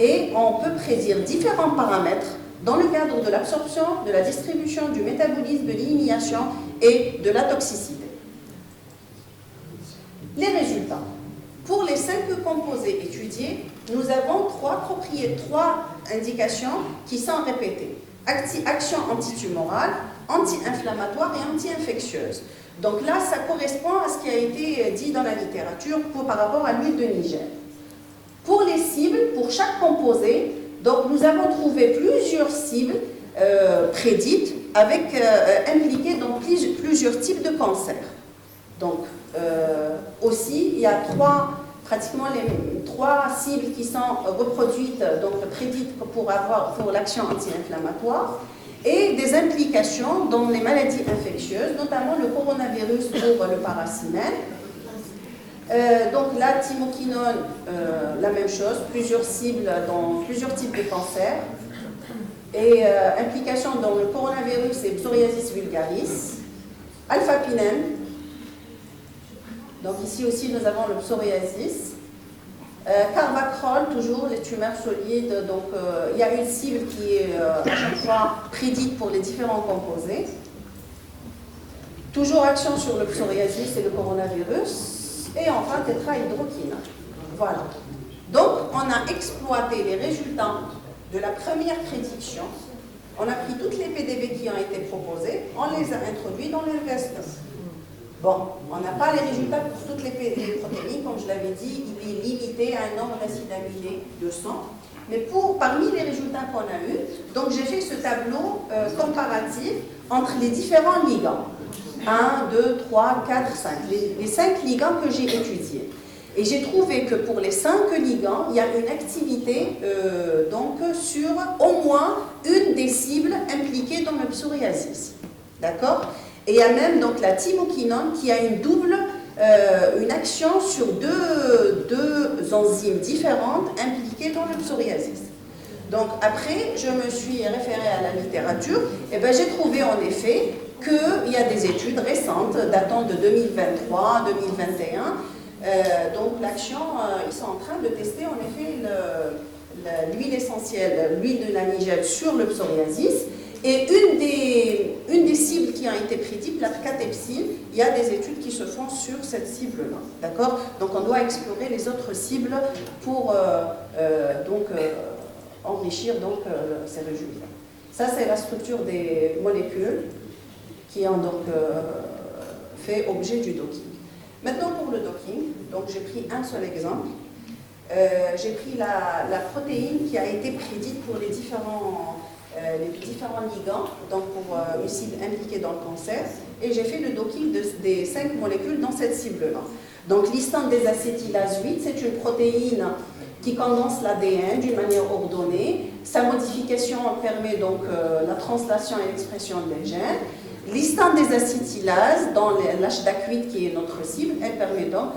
et on peut prédire différents paramètres dans le cadre de l'absorption, de la distribution, du métabolisme, de l'élimination et de la toxicité. Les résultats. Pour les 5 composés étudiés, nous avons 3 indications qui sont répétées. Action antitumorale, anti-inflammatoire et anti-infectieuse. Donc là, ça correspond à ce qui a été dit dans la littérature par rapport à l'huile de Nigelle. Pour les cibles, pour chaque composé, donc nous avons trouvé plusieurs cibles prédites impliquées dans plusieurs types de cancers. Donc aussi, il y a pratiquement les 3 cibles qui sont reproduites, donc prédites pour l'action anti-inflammatoire. Et des implications dans les maladies infectieuses, notamment le coronavirus pour le paracimène. Donc la thymoquinone, la même chose, plusieurs cibles dans plusieurs types de cancers. Et implications dans le coronavirus et psoriasis vulgaris. Alpha-pinène. Donc ici aussi nous avons le psoriasis. Carvacrol, toujours les tumeurs solides. Donc, il y a une cible qui est à chaque fois prédite pour les différents composés. Toujours action sur le psoriasis et le coronavirus. Et enfin, tétrahydroquine. Voilà. Donc, on a exploité les résultats de la première prédiction. On a pris toutes les PDB qui ont été proposées, on les a introduits dans les restes. Bon, on n'a pas les résultats pour toutes les protéines, comme je l'avais dit, il est limité à un nombre d'acides amynés de 100. Mais parmi les résultats qu'on a eus, donc j'ai fait ce tableau comparatif entre les différents ligands. 1, 2, 3, 4, 5. Les 5 ligands que j'ai étudiés. Et j'ai trouvé que pour les 5 ligands, il y a une activité donc sur au moins une des cibles impliquées dans le psoriasis. D'accord? Et il y a même donc la thymoquinone qui a une action sur deux enzymes différentes impliquées dans le psoriasis. Donc après, je me suis référée à la littérature, et ben j'ai trouvé en effet qu'il y a des études récentes datant de 2023, 2021. Donc l'action, ils sont en train de tester en effet l'huile essentielle, l'huile de nanigel sur le psoriasis. Et une des cibles qui a été prédite, la catepsine, il y a des études qui se font sur cette cible-là. D'accord? Donc on doit explorer les autres cibles pour enrichir donc, ces résultats. Ça, c'est la structure des molécules qui ont donc fait objet du docking. Maintenant, pour le docking, donc j'ai pris un seul exemple. J'ai pris la protéine qui a été prédite pour les différents ligands, donc pour une cible impliquée dans le cancer, et j'ai fait le docking des 5 molécules dans cette cible-là. Donc l'histone des acétylases 8, c'est une protéine qui condense l'ADN d'une manière ordonnée. Sa modification permet donc la translation et l'expression des gènes. L'histone des acétylases dans l'HDAC8 qui est notre cible, elle permet donc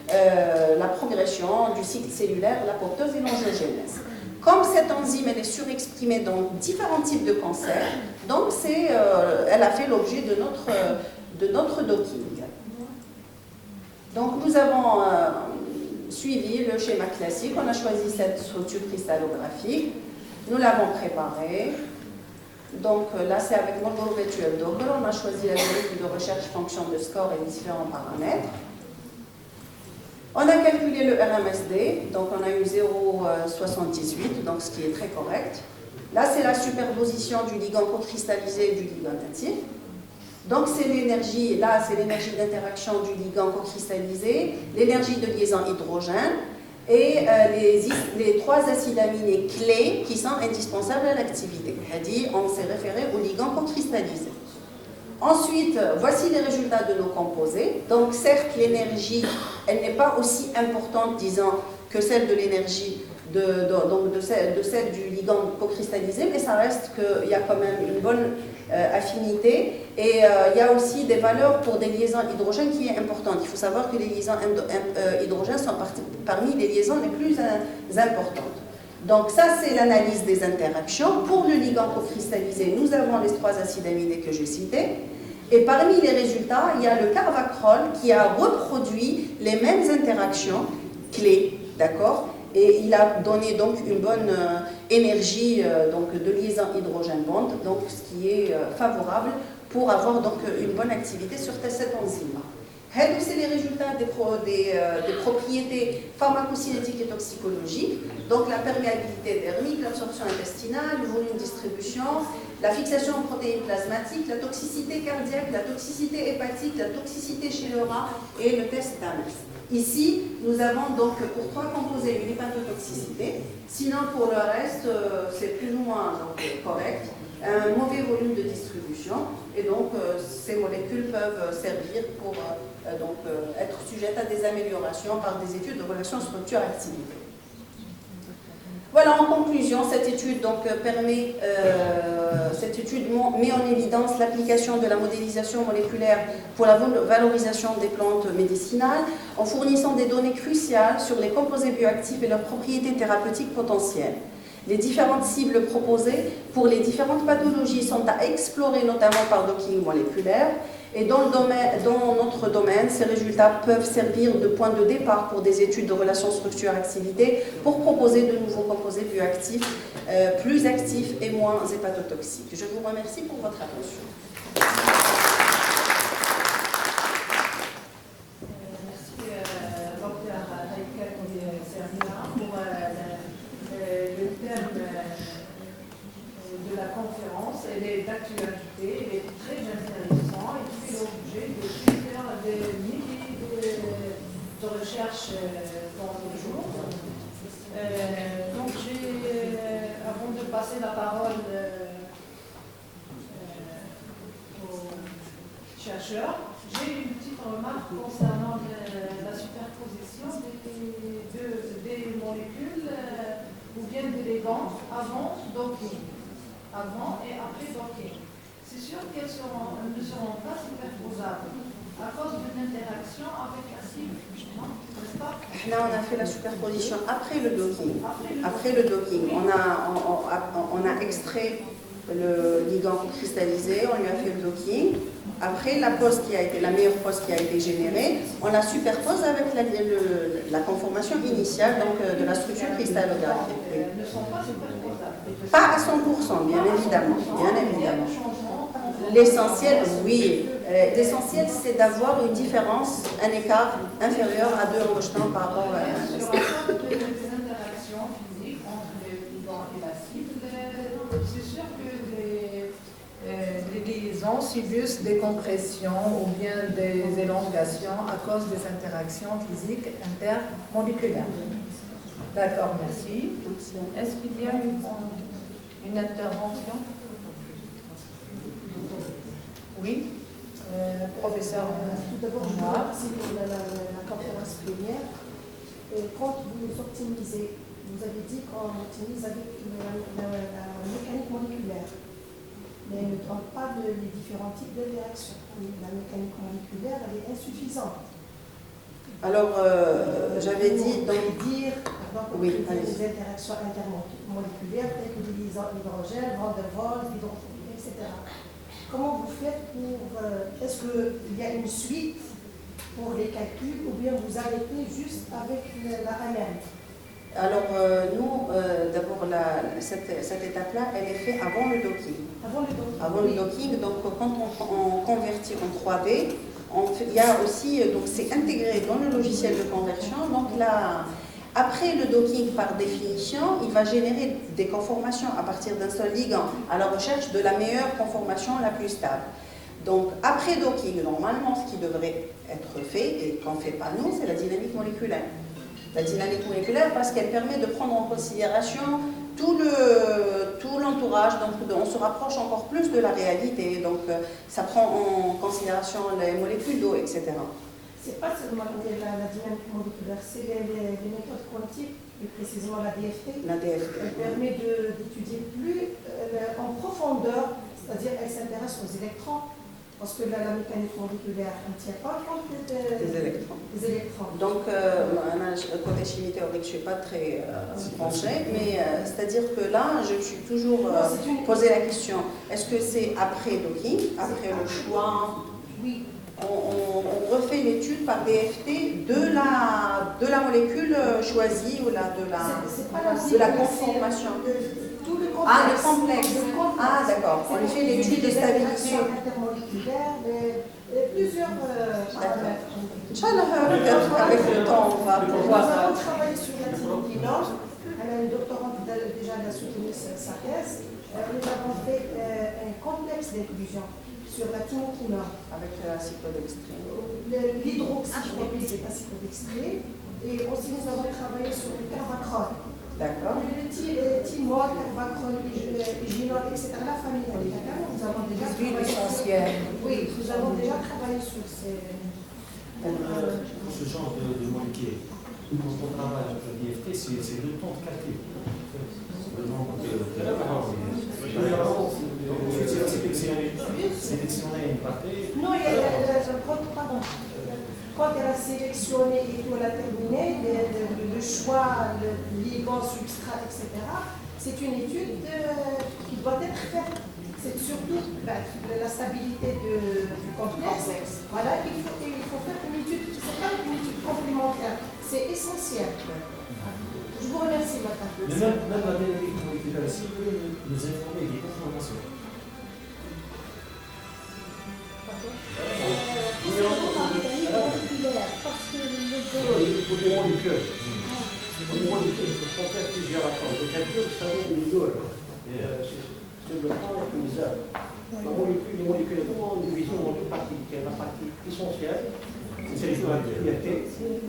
la progression du cycle cellulaire, l'apoptose et l'angiogénèse. Comme cette enzyme elle est surexprimée dans différents types de cancers, donc elle a fait l'objet de notre docking. Donc nous avons suivi le schéma classique, on a choisi cette structure cristallographique, nous l'avons préparée. Donc là c'est avec Marlborough Virtual Doppler, on a choisi l'algorithme de recherche fonction de score et différents paramètres. On a calculé le RMSD, donc on a eu 0,78, donc ce qui est très correct. Là, c'est la superposition du ligand co-cristallisé et du ligand natif. Donc c'est l'énergie, là c'est l'énergie d'interaction du ligand co-cristallisé, l'énergie de liaison hydrogène et les 3 acides aminés clés qui sont indispensables à l'activité. C'est-à-dire, on s'est référé au ligand co-cristallisé. Ensuite, voici les résultats de nos composés. Donc certes, l'énergie, elle n'est pas aussi importante, disons, que celle de l'énergie de celle du ligand co-cristallisé, mais ça reste qu'il y a quand même une bonne affinité. Et il y a aussi des valeurs pour des liaisons hydrogènes qui est importante. Il faut savoir que les liaisons hydrogènes sont parmi les liaisons les plus importantes. Donc ça, c'est l'analyse des interactions. Pour le ligand co-cristallisé, nous avons les 3 acides aminés que j'ai cités. Et parmi les résultats, il y a le carvacrol qui a reproduit les mêmes interactions clés, d'accord? Et il a donné donc une bonne énergie donc de liaison hydrogène-bond, donc ce qui est favorable pour avoir donc une bonne activité sur cette enzyme-là. C'est les résultats des propriétés pharmacocinétiques et toxicologiques, donc la perméabilité thermique, l'absorption intestinale, le volume de distribution, la fixation en protéines plasmatiques, la toxicité cardiaque, la toxicité hépatique, la toxicité chez le rat et le test d'Ames. Ici, nous avons donc pour 3 composés une hépatotoxicité, sinon pour le reste, c'est plus ou moins donc, correct. Un mauvais volume de distribution et donc ces molécules peuvent servir pour être sujettes à des améliorations par des études de relations structure-activité. Voilà, en conclusion, cette étude met en évidence l'application de la modélisation moléculaire pour la valorisation des plantes médicinales en fournissant des données cruciales sur les composés bioactifs et leurs propriétés thérapeutiques potentielles. Les différentes cibles proposées pour les différentes pathologies sont à explorer, notamment par docking moléculaire, Et dans notre domaine, ces résultats peuvent servir de point de départ pour des études de relations structure-activité pour proposer de nouveaux composés bioactifs, plus actifs et moins hépatotoxiques. Je vous remercie pour votre attention. De la conférence, elle est d'actualité, elle est très intéressante et fait l'objet de plusieurs milliers de recherches dans le jour. Donc avant de passer la parole aux chercheurs, j'ai une petite remarque concernant la superposition des molécules ou bien des ligands avant docking. Avant et après docking. C'est sûr qu'elles ne seront pas superposables à cause d'une interaction avec la cible, n'est-ce pas? Là, on a fait la superposition après le docking. Après le docking, on a extrait le ligand cristallisé, on lui a fait le docking. Après, la pose qui a été la meilleure pose qui a été générée, on la superpose avec la conformation initiale donc, de la structure cristallographique. Elles ne sont pas superposables. Pas à 100%, bien évidemment. L'essentiel, oui. L'essentiel, c'est d'avoir une différence, un écart inférieur à 2 angstroms par rapport à la Sur la forme des interactions physiques entre le ligand et la cible, c'est sûr que les liaisons subissent des compressions ou bien des élongations à cause des interactions physiques intermoléculaires. D'accord, merci. Est-ce qu'il y a une intervention? Oui, professeur. Tout d'abord, je vous remercie pour la conférence plénière. Quand vous optimisez, vous avez dit qu'on optimise avec la mécanique moléculaire, mais ne donne pas les différents types d'interactions. La mécanique moléculaire, elle est insuffisante. Alors, j'avais dit dire oui, des interactions intermoléculaires telles que l'hydrogène, Van der Waals, l'hydrophobie, etc. Comment vous faites pour... est-ce qu'il y a une suite pour les calculs ou bien vous arrêtez juste avec la AMR? Alors, nous, d'abord, cette étape-là, elle est faite avant le docking. Avant le docking. Avant le docking, donc quand on convertit en 3D, il y a aussi, donc c'est intégré dans le logiciel de conversion. Donc là, après le docking, par définition, il va générer des conformations à partir d'un seul ligand à la recherche de la meilleure conformation la plus stable. Donc après docking, normalement, ce qui devrait être fait, et qu'on ne fait pas nous, c'est la dynamique moléculaire. La dynamique moléculaire parce qu'elle permet de prendre en considération tout l'entourage, donc on se rapproche encore plus de la réalité, donc ça prend en considération les molécules d'eau, etc. C'est pas seulement la dynamique moléculaire, c'est les méthodes quantiques, plus précisément la DFT. La DFT. Elle permet d'étudier plus en profondeur, c'est-à-dire elle s'intéresse aux électrons, parce que la mécanique moléculaire ne tient pas compte des électrons. Donc, côté chimie théorique, je ne suis pas très penchée, mais c'est-à-dire que là, je me suis toujours posé la question, est-ce que c'est après docking, après le choix? Oui. On refait l'étude par DFT de la molécule choisie ou de la conformation. Ah, le complexe. Ah, d'accord. On lui fait l'étude de stabilité. Intermoléculaire, plusieurs paramètres. Inch'Allah, avec le temps, on va pouvoir. Nous avons travaillé sur la thyroïdose. Elle a une doctorante déjà soutenu sa thèse. Nous avons fait un complexe d'inclusion sur la thyroïdose. Avec la cyclodextrine. L'hydroxychloroquine, c'est la cyclodextrine. Et aussi, nous avons travaillé sur le carbacrol. D'accord. Le thymol, carbacrol, hyginol, etc. La famille médicale, nous avons déjà travaillé. Oui, nous avons déjà travaillé sur ces. Ce genre de molécules, quand on travaille avec le DFT, c'est le temps de calcul. Le nombre de sélectionner une partie. Non, pardon. Quand elle a sélectionné et qu'on l'a terminé, le choix, le ligand, substrat, etc., c'est une étude qui doit être faite c'est surtout la stabilité du complexe. Voilà, il faut faire une étude, c'est pas une étude complémentaire, c'est essentiel. Je vous remercie, madame. Mais même la dynamique moléculaire ici peut nous informer des informations. Au niveau du cœur. Au niveau du cœur, il faut faire plusieurs approches. Le calcul, ça vaut une heure. C'est le temps utilisable. Les molécules sont en division en deux parties. Il y a la partie essentielle, c'est les propriétés,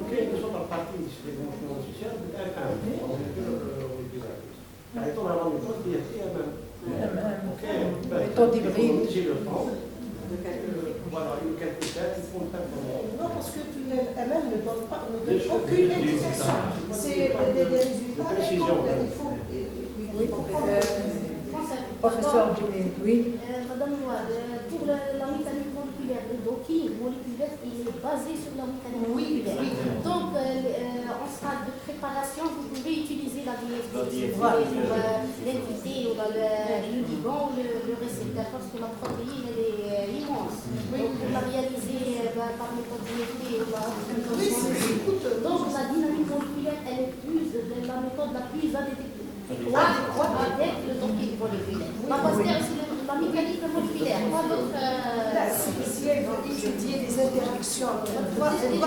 quelle que soit la partie des fonctions sociales, par exemple, la propriété est même. Méthode hybride. J'ai le temps. Voilà, il y a quelques dates, il faut le faire. Non, parce que elle-même ne donne aucune indication. C'est des résultats. Il faut Professeur Djimé, oui. Madame Nouad, pour la mécanique moléculaire, le docking moléculaire, il est basé sur la mécanique moléculaire. Donc, en stade de préparation, vous pouvez utiliser la DFT pour l'entité ou le ligand ou le récepteur, parce que la protéine elle est immense. Donc, pour la réaliser par méthode DFT ou donc la dynamique moléculaire, elle est la méthode la plus adéquate avec le docking moléculaire. La Pasteur, c'est la mécanique moléculaire. si elle veut étudier des interactions, Parce que le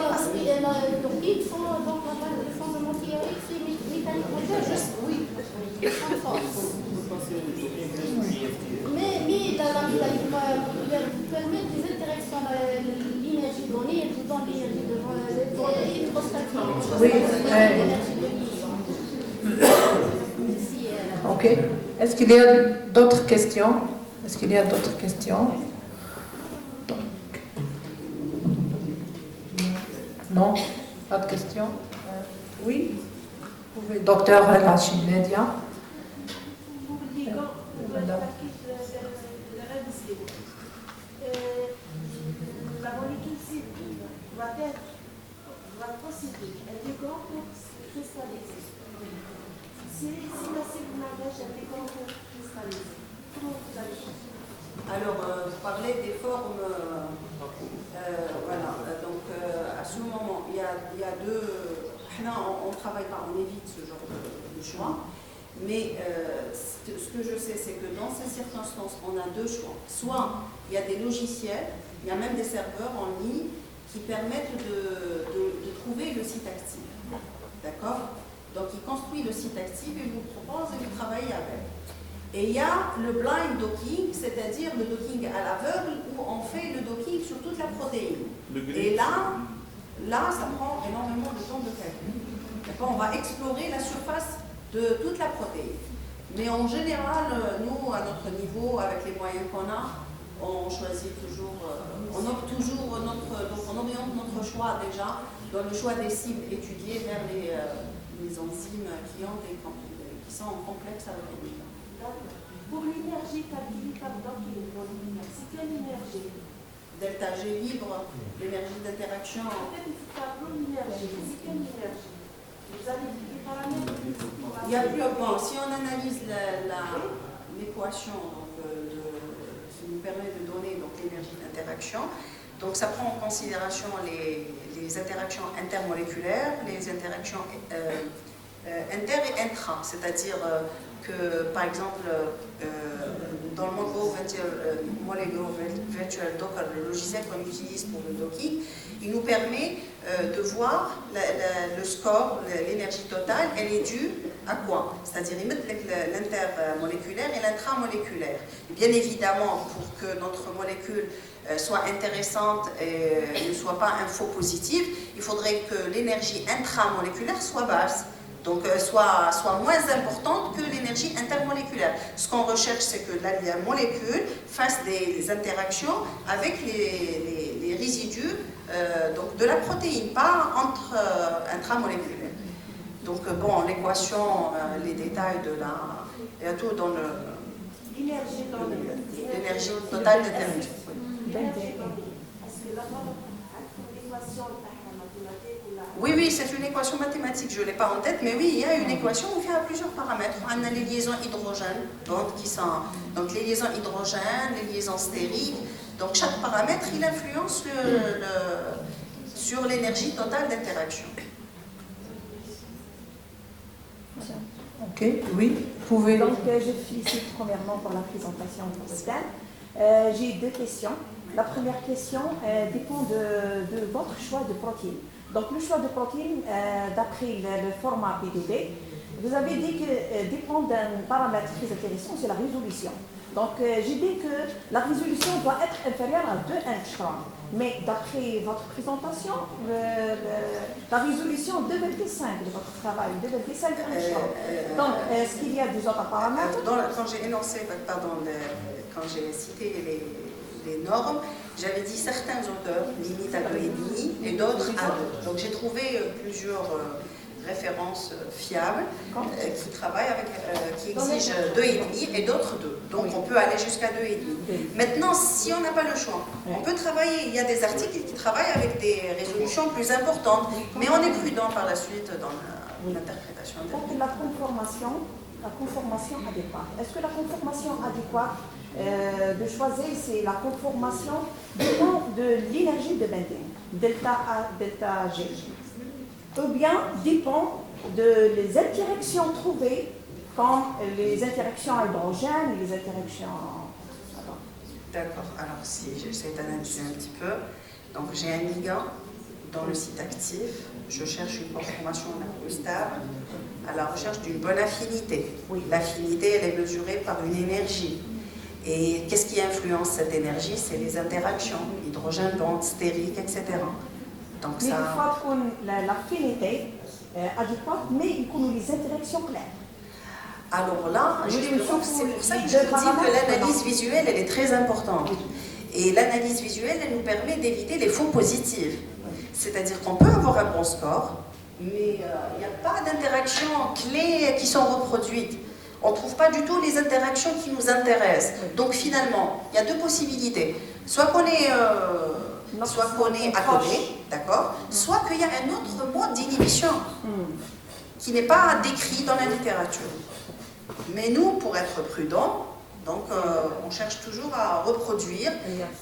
docking, le fondement théorique, c'est mécanique moléculaire. Oui, sans force. Mais la mécanique moléculaire vous permet des interactions, l'énergie donnée, elle vous donne l'énergie de l'électrostatique. Oui. L'énergie de liaison. Ok. Est-ce qu'il y a d'autres questions? Est-ce qu'il y a d'autres questions? Non? Pas de questions? Oui? Vous pouvez, docteur Hachim Media. La molécule cible va procéder, elle décore pour cristalliser. Si la cible n'engage, elle décore pour cristalliser. Comment vous allez faire? Alors, vous parlez des formes. Voilà, donc à ce moment, il y a deux. Là, on ne travaille pas, on évite ce genre de choix. Mais ce que je sais, c'est que dans ces circonstances, on a deux choix. Soit il y a des logiciels, il y a même des serveurs en ligne qui permettent de trouver le site actif. D'accord? Donc, il construit le site actif et vous propose et vous travaillez avec. Et il y a le blind docking, c'est-à-dire le docking à l'aveugle, où on fait le docking sur toute la protéine. Et là, ça prend énormément de temps de calcul. D'accord? On va explorer la surface de toute la protéine. Mais en général, nous, à notre niveau, avec les moyens qu'on a, on choisit toujours, on opte toujours donc on oriente notre choix déjà dans le choix des cibles étudiées vers les enzymes qui sont en complexe avec les ligands. Pour l'énergie calculée par docking moléculaire, c'est quelle énergie? Delta G libre, l'énergie d'interaction. En fait, il faut faire l'énergie. C'est quelle énergie? Vous avez dit des paramètres. Il y a plus, bon, si on analyse l'équation qui nous permet de donner l'énergie d'interaction, donc ça prend en considération les interactions intermoléculaires, les interactions inter et intra, c'est-à-dire que par exemple dans le Mongo Virtual Docker, le logiciel qu'on utilise pour le docking, il nous permet de voir le score, l'énergie totale, elle est due à quoi? C'est-à-dire l'intermoléculaire et l'intramoléculaire. Bien évidemment, pour que notre molécule soit intéressante et ne soit pas info-positive, il faudrait que l'énergie intramoléculaire soit basse. Donc, soit moins importante que l'énergie intermoléculaire. Ce qu'on recherche, c'est que la molécule fasse des interactions avec les résidus donc de la protéine, pas intramoléculaire. Donc, bon, l'équation, les détails de il y a tout dans l'énergie totale déterminée. Est-ce que l'équation mathématique ou Oui, oui, c'est une équation mathématique, je ne l'ai pas en tête, mais oui, il y a une équation où il y a plusieurs paramètres. On a les liaisons hydrogènes, donc les liaisons hydrogènes, les liaisons stériques. Donc chaque paramètre, il influence sur l'énergie totale d'interaction. Ok, oui, vous pouvez. Donc, je félicite premièrement pour la présentation de ce thème. J'ai deux questions. La première question dépend de votre choix de protéines. Donc, le choix de protéines, d'après le format PDB, vous avez dit que dépend d'un paramètre très intéressant, c'est la résolution. Donc, j'ai dit que la résolution doit être inférieure à 2 angstroms. Mais d'après votre présentation, la résolution 2,5 de votre travail, 2,5 angstroms. Donc, est-ce qu'il y a des autres paramètres? Quand j'ai énoncé, quand j'ai cité les normes, j'avais dit certains auteurs limitent à 2,5 et d'autres à 2. Donc j'ai trouvé plusieurs références fiables qui travaillent avec, qui exigent 2,5 et d'autres 2. Donc on peut aller jusqu'à 2,5. Maintenant, si on n'a pas le choix, on peut travailler. Il y a des articles qui travaillent avec des résolutions plus importantes, mais on est prudent par la suite dans l'interprétation. Donc la conformation adéquate. Est-ce que la conformation adéquate de choisir, c'est la conformation dépend de l'énergie de bending, delta A, delta G, ou bien dépend des interactions trouvées, comme les interactions hydrogène et les interactions... D'accord, alors si j'essaie d'analyser un petit peu, donc j'ai un ligand dans le site actif, je cherche une conformation la plus stable, à la recherche d'une bonne affinité. L'affinité, elle est mesurée par une énergie. Et qu'est-ce qui influence cette énergie? C'est les interactions, hydrogène, bande, stérique, etc. Donc mais ça... il faut l'affinité adéquate, mais il faut les interactions claires. Alors là, justement, c'est pour ça que je vous dis que l'analyse visuelle, elle est très importante. Et l'analyse visuelle, elle nous permet d'éviter les faux positifs. C'est-à-dire qu'on peut avoir un bon score, mais il n'y a pas d'interactions clés qui sont reproduites. On ne trouve pas du tout les interactions qui nous intéressent. Donc finalement, il y a deux possibilités. Soit qu'on est à côté, d'accord, soit qu'il y a un autre mode d'inhibition qui n'est pas décrit dans la littérature. Mais nous, pour être prudents, donc on cherche toujours à reproduire.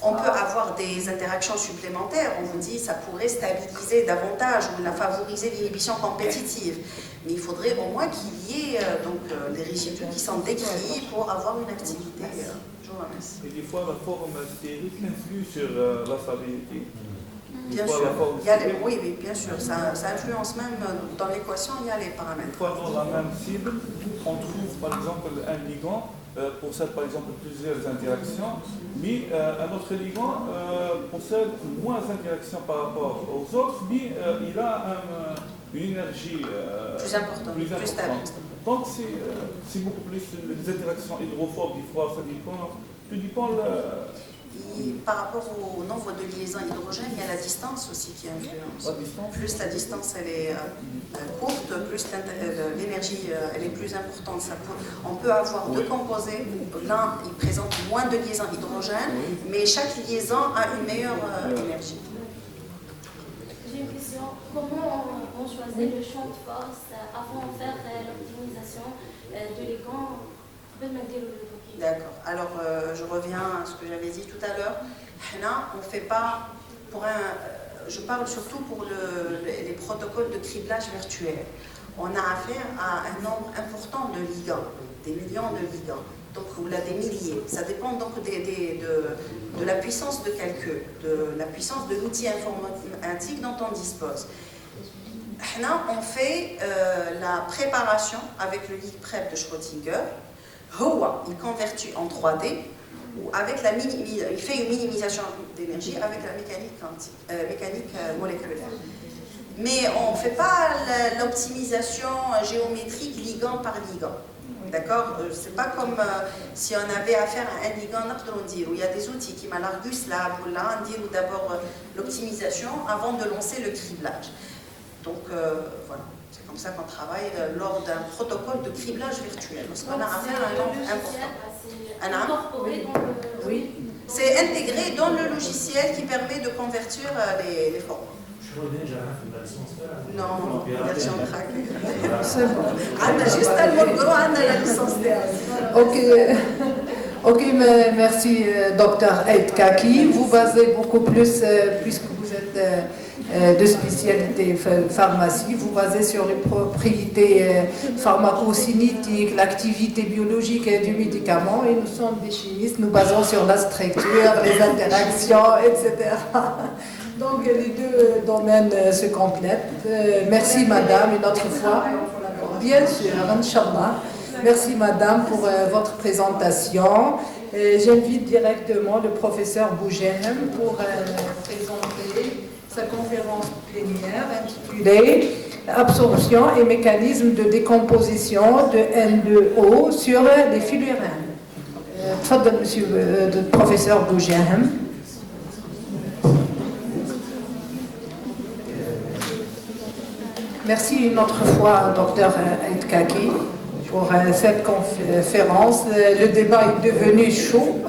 On peut avoir des interactions supplémentaires. On vous dit ça pourrait stabiliser davantage ou favoriser l'inhibition compétitive. Mais il faudrait au moins qu'il y ait des résidus qui sont décrits pour avoir une activité. Je vous remercie. Et des fois, la forme stérique influe sur la stabilité. Bien sûr, oui, bien sûr, ça influence même dans l'équation, il y a les paramètres. Une fois dans la même cible, on trouve par exemple un ligand possède par exemple plusieurs interactions, mais un autre ligand possède moins d'interactions par rapport aux autres, mais il a une énergie plus importante, plus stable. Donc c'est beaucoup plus les interactions hydrophobes, des fois ça dépend par rapport au nombre de liaisons hydrogènes, il y a la distance aussi qui influence. Plus la distance elle est courte, plus l'énergie elle est plus importante. On peut avoir deux composés, l'un il présente moins de liaisons hydrogènes, mais chaque liaison a une meilleure énergie. J'ai une question. Comment on choisit le champ de force avant de faire l'optimisation de l'écran? D'accord. Alors, je reviens à ce que j'avais dit tout à l'heure. On ne fait pas pour je parle surtout pour les protocoles de criblage virtuel. On a affaire à un nombre important de ligands, des millions de ligands, donc là des milliers. Ça dépend donc de la puissance de calcul, de la puissance de l'outil informatique dont on dispose. On fait la préparation avec le lead prep de Schrödinger. Il convertit en 3D, avec il fait une minimisation d'énergie avec la mécanique moléculaire. Mais on ne fait pas l'optimisation géométrique ligand par ligand. D'accord? C'est pas comme si on avait affaire à un ligand, où il y a des outils qui m'a l'Argus Lab, ou là, on dit d'abord l'optimisation avant de lancer le criblage. Donc voilà. C'est comme ça qu'on travaille lors d'un protocole de criblage virtuel. Parce qu'on a affaire à un nombre important. Incorporé dans le... Oui, C'est intégré dans le logiciel qui permet de convertir les formats. Non, version craquée. C'est bon. On a juste tellement gros, on a la licence Ok, merci docteur Aïd Kaki. Vous basez beaucoup plus, puisque vous êtes de spécialité pharmacie, vous basez sur les propriétés pharmacocinétiques, l'activité biologique du médicament, et nous sommes des chimistes, nous basons sur la structure, les interactions, etc. Donc les deux domaines se complètent. Merci madame, une autre fois. Bien sûr, Inch'Allah. Merci madame pour votre présentation. J'invite directement le professeur Boujehem pour présenter sa conférence plénière intitulée Absorption et mécanismes de décomposition de N2O sur les fullérenes. Tfadal, monsieur le professeur Boujehem. Merci une autre fois, docteur Aïd Kaki, pour cette conférence. Le débat est devenu chaud.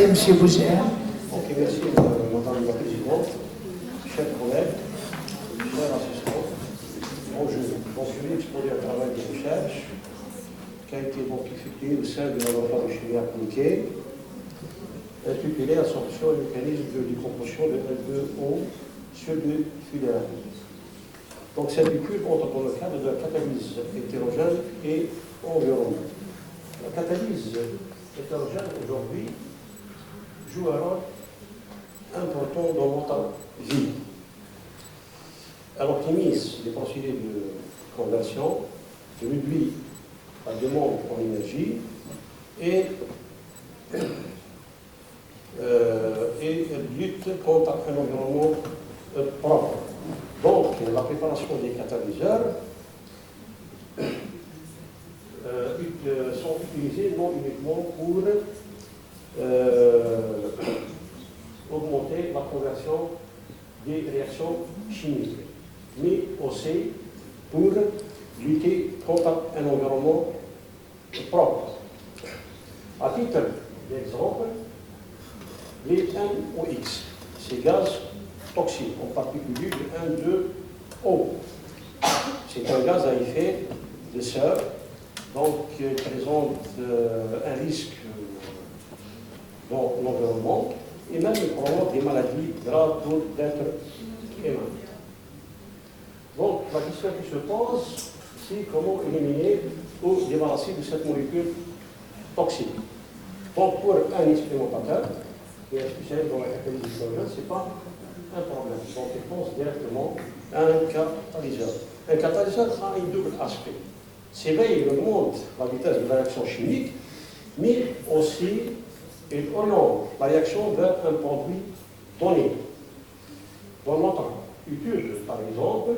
Monsieur Bouger. Ok, merci Madame la Présidente, chers collègues, chers assistants. Je vais exposer un travail de recherche qui a été effectué au sein de la laboratoire de chimie appliquée, intitulé Absorption et mécanisme de décomposition de N2O sur le fulérène. Donc cette étude entre dans le cadre de la catalyse hétérogène et environnement. La catalyse hétérogène aujourd'hui joue un rôle important dans notre vie. Elle optimise les procédés de conversion, réduit la demande en énergie et lutte contre un environnement propre. Donc, la préparation des catalyseurs sont utilisés non uniquement pour augmenter la conversion des réactions chimiques, mais aussi pour lutter contre un environnement propre. À titre d'exemple, les NOx, ces gaz toxiques, en particulier le N2O. C'est un gaz à effet de serre, donc qui présente un risque dans l'environnement et même provoque des maladies graves pour l'être humain. Donc la question qui se pose, c'est comment éliminer ou débarrasser de cette molécule toxique. Donc pour un expérimentateur qui est spécialisé dans la catalyse hétérogène, ce n'est pas un problème. Donc il pense directement à un catalyseur. Un catalyseur a un double aspect. C'est vrai, il augmente la vitesse de la réaction chimique, mais aussi il oriente la réaction vers un produit donné. Dans notre étude, par exemple,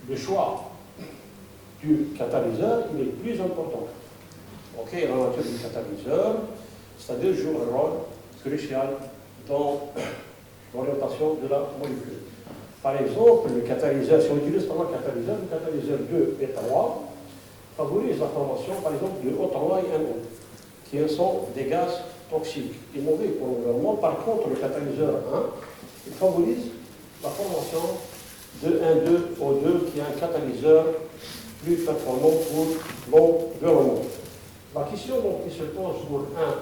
le choix du catalyseur il est plus important. Ok, la nature du catalyseur, c'est-à-dire joue un rôle crucial dans l'orientation de la molécule. Par exemple, le catalyseur, si on utilise trois catalyseurs, le catalyseur 2 et 3 favorise la formation, par exemple, de O3 et NO, qui sont des gaz toxiques et mauvais pour l'environnement. Par contre, le catalyseur 1, il favorise la formation de N2O2, qui est un catalyseur plus performant pour l'environnement. La question qui se pose pour un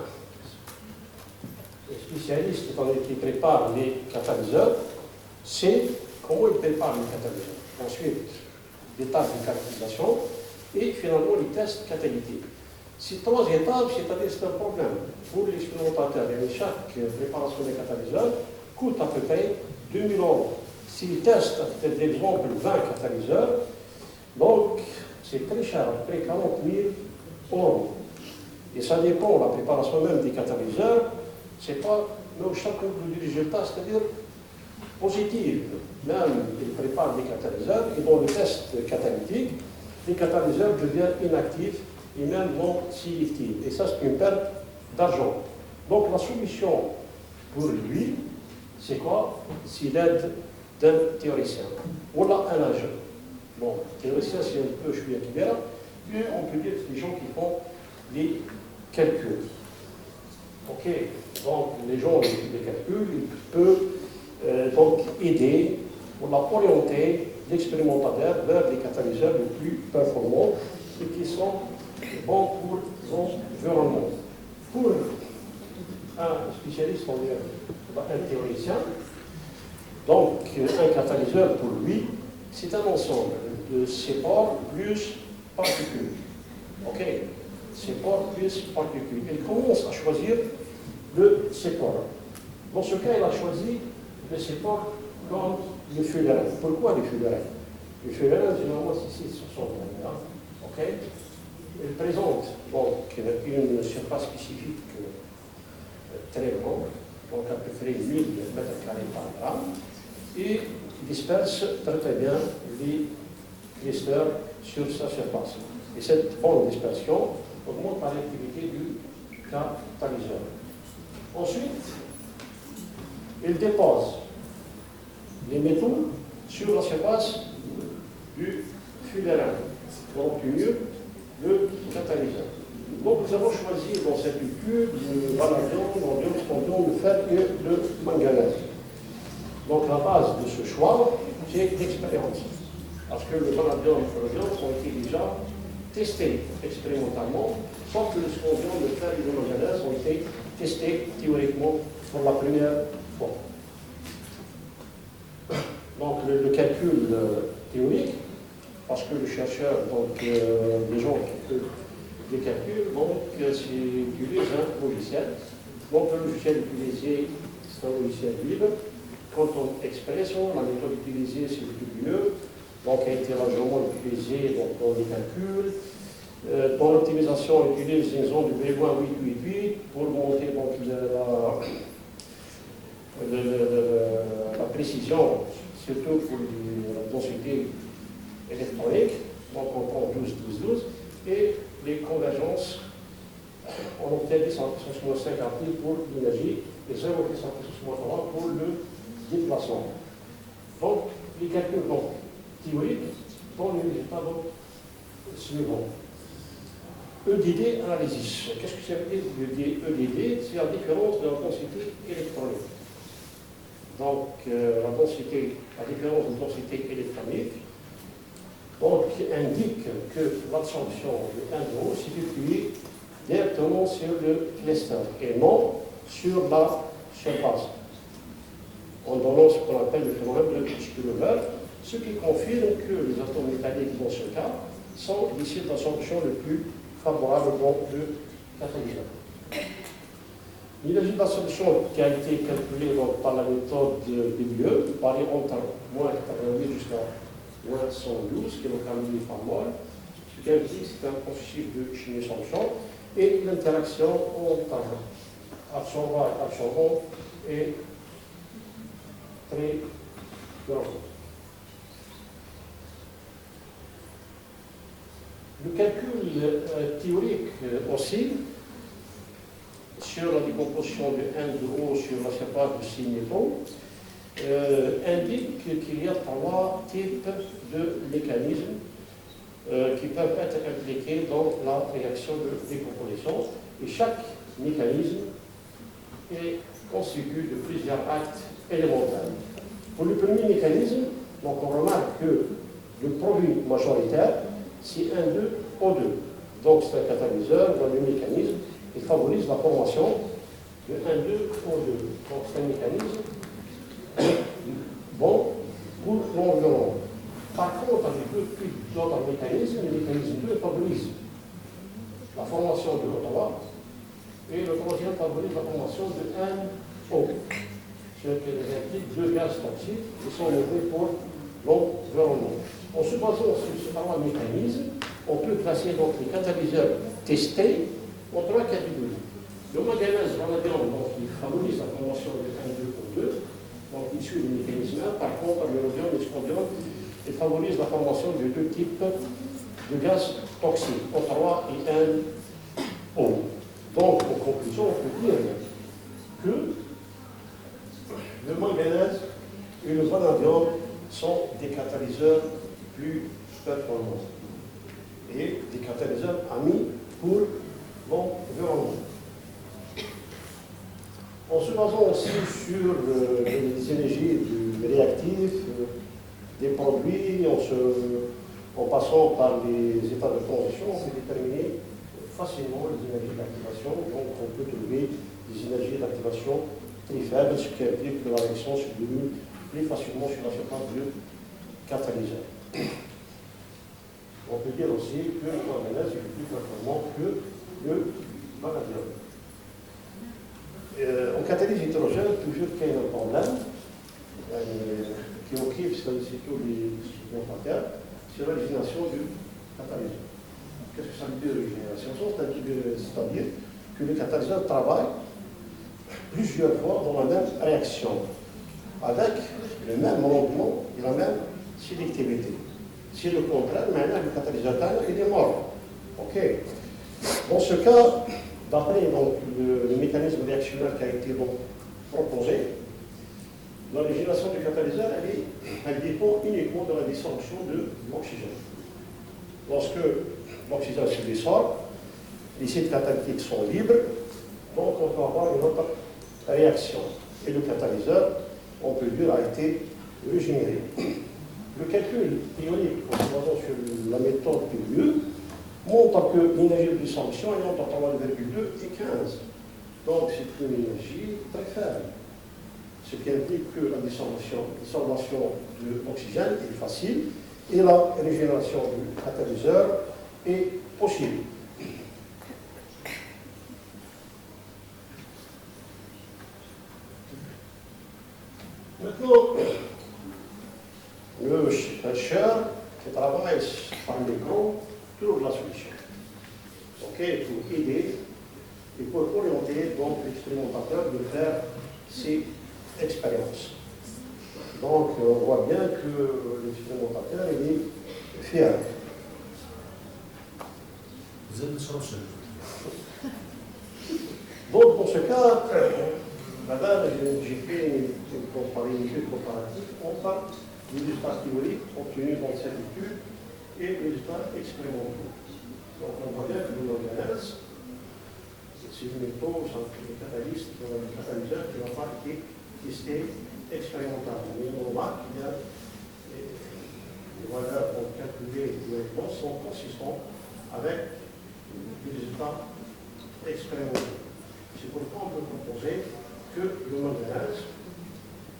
spécialiste qui prépare les catalyseurs, c'est comment il prépare les catalyseurs. Ensuite, l'étape de caractérisation et finalement les tests catalytiques. Ces trois étapes, c'est-à-dire c'est un problème pour l'expérimentateur. Chaque préparation des catalyseurs coûte à peu près 2 000 €. S'il teste, par exemple, 20 catalyseurs, donc c'est très cher, à peu près 40 000 €. Et ça dépend, la préparation même des catalyseurs, ce n'est pas mais au chaque du résultat, c'est-à-dire positif. Même ils préparent des catalyseurs et dans le test catalytique, les catalyseurs deviennent inactifs et même non sélectifs. Et ça, c'est une perte d'argent. Donc la solution pour lui, c'est quoi? C'est l'aide d'un théoricien. Voilà un ingénieur. Bon, théoricien, c'est un peu chouïa qui verra, mais on peut dire que c'est des gens qui font des calculs. Ok, donc les gens qui font des calculs, ils peuvent donc aider, on a orienté l'expérimentateur vers les catalyseurs les plus performants et qui sont bons pour l'environnement. Pour un spécialiste, on dit un théoricien, donc un catalyseur pour lui, c'est un ensemble de supports plus particules. Ok, support plus particules. Il commence à choisir le support. Dans ce cas, il a choisi le support comme le fullerène. Pourquoi le fullerène? Le fullerène, généralement, c'est ici sur son terrain. Ok, il présente donc une surface spécifique très grande, donc à peu près 1000 m² par gramme, et disperse très bien les clusters sur sa surface. Et cette bonne dispersion augmente la réactivité du catalyseur. Ensuite, il dépose les métaux sur la surface du fullerène pour obtenir le catalyseur. Donc nous avons choisi dans cette étude le vanadium, l'hydrogène, le fer et le manganèse. Donc la base de ce choix, c'est l'expérience. Parce que le vanadium et l'hydrogène ont été déjà testés expérimentalement, sauf que le scandium, le fer et le manganèse ont été testés théoriquement pour la première fois. Donc le calcul théorique, parce que le chercheur, donc les gens qui peuvent les calculs, donc utilise un logiciel. Donc le logiciel utilisé, c'est un logiciel libre. Quantum Expression, la méthode utilisée, c'est le QBE, donc a été largement utilisée donc, dans les calculs. Dans l'optimisation, on utilise une zone de Brévois 888 pour monter donc, la précision, surtout pour la densité électronique. Donc on prend 12-12-12 et les convergences, on obtient 10 moins 50 pour l'énergie et 0,10 moins 3 pour le déplacement. Donc, les calculs théoriques donnent les résultats suivants. EDD analysis. Qu'est-ce que ça veut dire EDD? C'est la différence de la densité électronique. Donc, la différence de densité électronique donc, indique que l'absorption de 1 de haut s'est située directement sur le cluster et non sur la surface, en donnant ce qu'on appelle le phénomène de spillover, ce qui confirme que les atomes métalliques dans ce cas sont les sites d'absorption le plus favorable dans le catalyseur. L'énergie d'absorption qui a été calculée donc, par la méthode BBE varie entre moins 88 jusqu'à moins 112 kcal par mol, ce qui indique que c'est un processus de chimie sanction et l'interaction entre absorbant et absorbant est très grande. Le calcul théorique aussi sur la décomposition de 1 de haut sur la surface de 6 métaux indique qu'il y a 3 types de mécanismes qui peuvent être impliqués dans la réaction de décomposition et chaque mécanisme est constitué de plusieurs actes élémentaires. Pour le premier mécanisme, donc on remarque que le produit majoritaire c'est 1,2O2. Donc c'est un catalyseur dans le mécanisme qui favorise la formation de 1,2O2. Donc c'est un mécanisme bon pour l'environnement. Par contre, avec d'autres mécanismes, le mécanisme 2 favorise la formation de l'O3 et le troisième favorise la formation de 1O. Ce qui implique 2 gaz toxiques qui sont mauvais pour l'environnement. En se basant sur ce trois mécanismes, on peut classer donc les catalyseurs testés en 3 catégories. Le manganèse vanadium, donc, il favorise la formation de 1,2 pour 2, donc il suit le mécanisme 1. Par contre, l'urodium et le strontium, il favorise la formation de deux types de gaz toxiques, O3 et N-O. Donc, en conclusion, on peut dire que le manganèse et le vanadium sont des catalyseurs plus performants et des catalyseurs amis pour l'environnement. En se basant aussi sur les énergies réactives des produits, en passant par les états de transition, on peut déterminer facilement les énergies d'activation. Donc on peut trouver des énergies d'activation très faibles, ce qui implique que la réaction se déroule plus facilement sur la surface du catalyseur. On peut dire aussi que le manganèse est plus performant que le vanadium. En catalyse hydrogène, toujours qu'il y a un problème qui occupe surtout les supplémentaires, c'est l'origination du catalyseur. Qu'est-ce que ça veut dire l'origination? C'est-à-dire que le catalyseur travaille plusieurs fois dans la même réaction, avec le même rendement et la même sélectivité. Si le contraire, maintenant le catalyseur il est mort. Ok. Dans ce cas, d'après le mécanisme réactionnel qui a été proposé, l'origination du catalyseur, elle dépend uniquement de la dissolution de l'oxygène. Lorsque l'oxygène se dissolve, les sites catalytiques sont libres, donc on peut avoir une autre réaction. Et le catalyseur, on peut dire, a été régénéré. Le calcul théorique, en se basant sur la méthode PUE, montre que l'énergie de dissolution est entre 3,2 et 15. Donc c'est une énergie très faible. Ce qui implique que la dissolution de l'oxygène est facile et la régénération du catalyseur est possible. Maintenant, le chercheur qui travaille par l'écran trouve la solution. Okay, pour aider et pour orienter donc l'expérimentateur de faire ses expériences. Donc on voit bien que l'expérimentateur est fier. Vous êtes chercheur. Donc dans ce cas, madame, j'ai fait une étude comparative entre les résultats théoriques obtenus dans cette étude et les résultats expérimentaux. Donc on voit bien que le manganèse, c'est une méthode, le catalyseur qui n'a pas été testé expérimentalement. Mais on remarque qu'il y a les valeurs calculées théoriquement sont consistantes avec les résultats expérimentaux. C'est pourquoi on peut proposer que le manganèse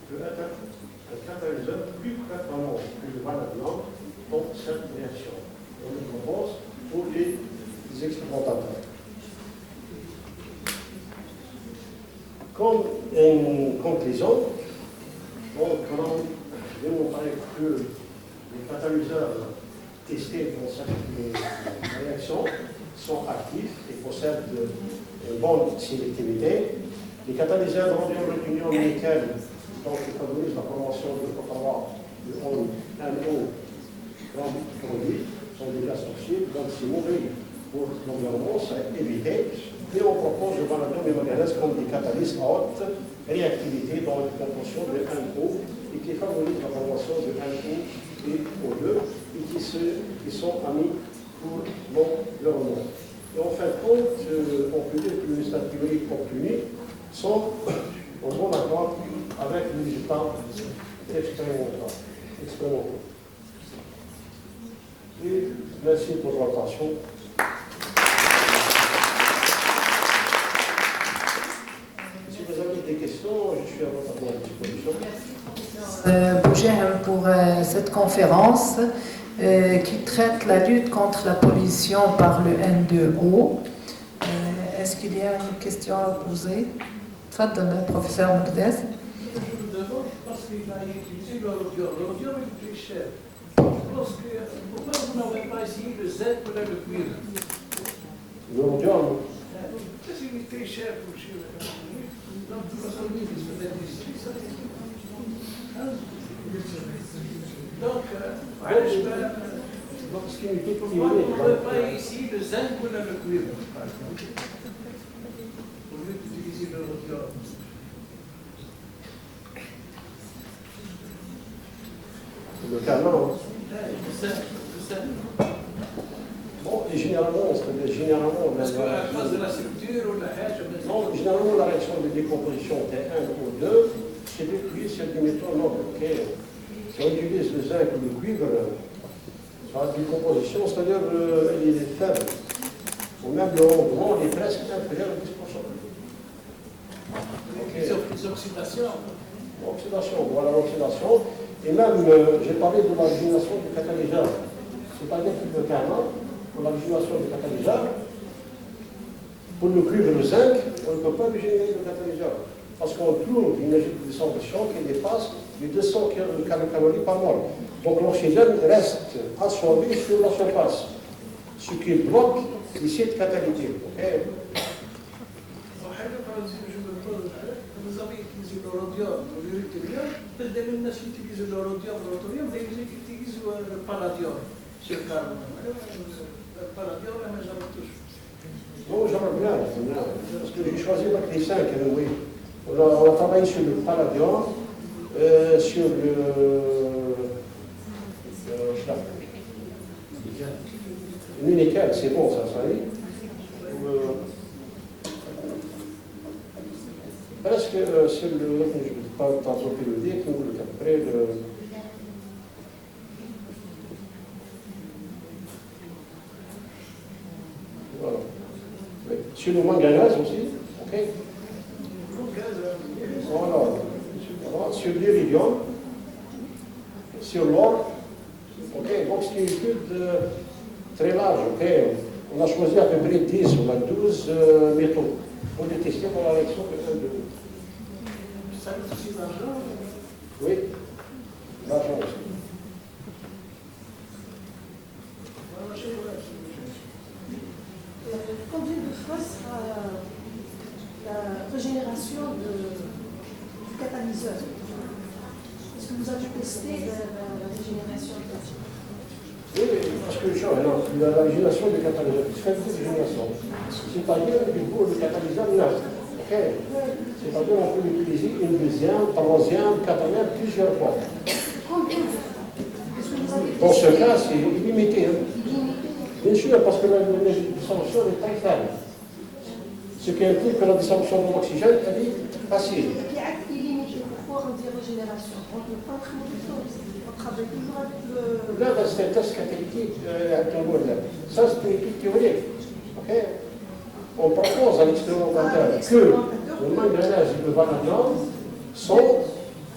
peut être un catalyseur plus performant que le vanadium dans cette réaction. On le propose pour les expérimentateurs. Comme une conclusion, donc on a démontré que les catalyseurs testés dans cette réaction sont actifs et possèdent une bonne sélectivité. Les catalyseurs de rhodium, nickel, donc qui favorisent la formation de O3, de NO, grand produit, sont des gaz toxiques, donc c'est mauvais pour l'environnement, c'est évité. Et on propose le vanadium et le manganèse comme des catalystes à haute réactivité dans la composition de NO et qui favorisent la formation de NO et O2 et qui sont amis pour l'environnement. Et en fin de compte, on peut dire que les résultats théoriques obtenus sont en bon accord avec les résultats expérimentaux. Et merci pour votre attention. Si vous avez des questions, je suis à votre disposition. Bougehem pour cette conférence qui traite la lutte contre la pollution par le N2O. Est-ce qu'il y a une question à poser? Tfaddal, professeur Mordez. Je vous demande parce qu'il a utilisé le rhodium. Le rhodium est plus cher. Pourquoi vous n'avez pas essayé le Z pour le cuivre? Le rhodium, C'est très cher pour chez donc, on ne peut pas ici le zinc ou le cuivre, par exemple. Au lieu d'utiliser le rhodium. Le canon. Le zinc. Bon, et généralement, parce qu'à cause de la structure ou la hache, non, généralement, la réaction de décomposition T1 ou 2, c'est d'utiliser sur des métaux nobles. Okay. Si on utilise le zinc ou le cuivre, sur la décomposition, c'est-à-dire il est faible. Ou même le rendement est presque inférieur à 10%. Les oxydations. L'oxydation, voilà l'oxydation. Et même, j'ai parlé de l'origination du catalyseur. C'est-à-dire que le canon, pour l'origination du catalyseur, pour le cuivre et le zinc, on ne peut pas originer le catalyseur. Parce qu'on trouve une énergie de dissolution qui dépasse les 200 kilocalories par mol. Donc l'oxygène reste absorbé sur la surface, ce qui bloque les sites catalytiques. Okay? Vous avez utilisé le rhodium ou l'uranium, peut-être que les gens utilisent le rhodium ou l'uranium, mais ils utilisent le palladium sur le carbone. Le palladium, mais j'avais tout. Non, j'aimerais bien, parce que j'ai choisi la clé 5, oui. On a travaillé sur le palladium, sur le nickel, c'est bon ça y est. Presque sur le, je ne vais pas tantôt le dire, ou le après le. Voilà. Oui. Sur le manganèse aussi, ok. Voilà. Sur l'iridium, sur l'or, ok. Donc c'est une étude très large, ok. On a choisi à peu près 10 ou 12 métaux pour les tester pour la réaction de 1, 2. Ça coûte aussi de l'argent? Oui, l'argent aussi. Combien de fois sera la régénération du catalyseur? Est-ce que vous avez testé la régénération de Oui, parce que la régénération du catalyseur, c'est fait de régénération. C'est-à-dire que le catalyseur neuf. Okay. C'est-à-dire qu'on peut l'utiliser une deuxième, troisième, quatrième, plusieurs fois. Dans ce cas, c'est illimité. Hein. Bien sûr, parce que la dissolution est très faible. Ce qui implique que la dissolution de l'oxygène, elle est facile. Illimité, pourquoi on dit régénération? On ne peut pas on travaille toujours avec le... Là, c'est un test catalytique ça, c'est une étude théorique. Okay. On propose à l'expérimentateur que le manganèse et le vanadium sont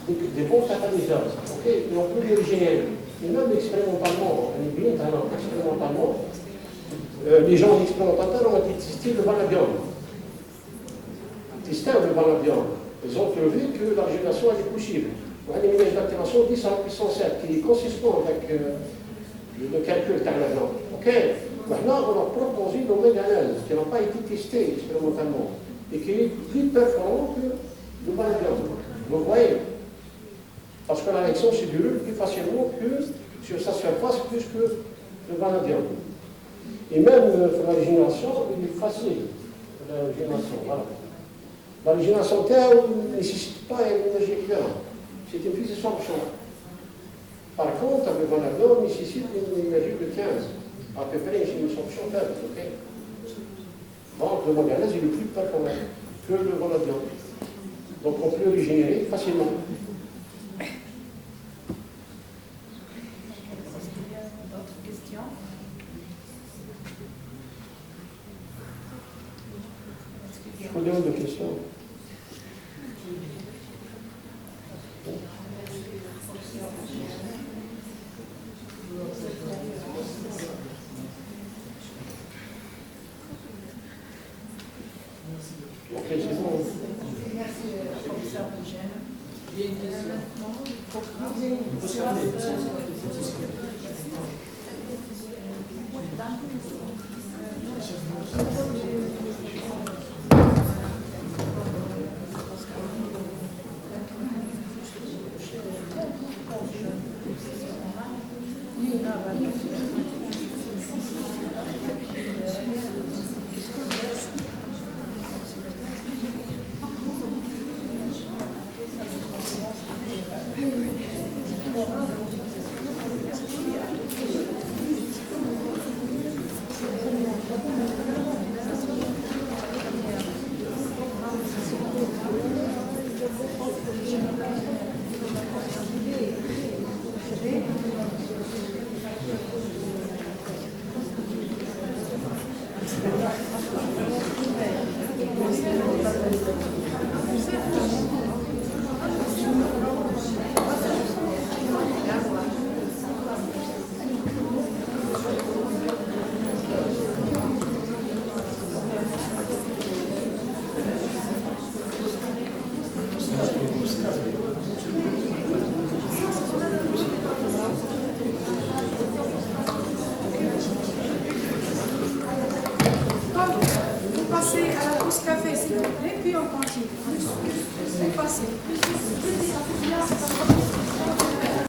des bons catalyseurs. Okay. Et on peut les régénérer. Et même expérimentalement, les gens expérimentateurs ont testé le vanadium. Testé le vanadium. Ils ont trouvé que la régénération est possible. On a une image d'activation 10 à la puissance 7 qui est consistant avec le calcul maintenant. Ok. Maintenant, on a proposé le manganèse qui n'a pas été testé expérimentalement et qui est plus performant que le vanadium. Vous voyez? Parce que la réaction se déroule plus facilement que sur sa surface plus que le vanadium. Et même pour la régénération, il est facile. La régénération, voilà. La régénération terre ne nécessite pas une énergie équivalente. C'est une petite sanction. Par contre, le vanadium nécessite une énergie de 15. À peu près, c'est une sanction faible. Okay. Donc, le manganèse est le plus performant que le vanadium. Donc, on peut le régénérer facilement. Je vous demande des questions. Ok, c'est bon. Merci, professeur Eugène. Il y a une question. Vous passez à la pause café, s'il vous plaît, puis on continue. Vous passez.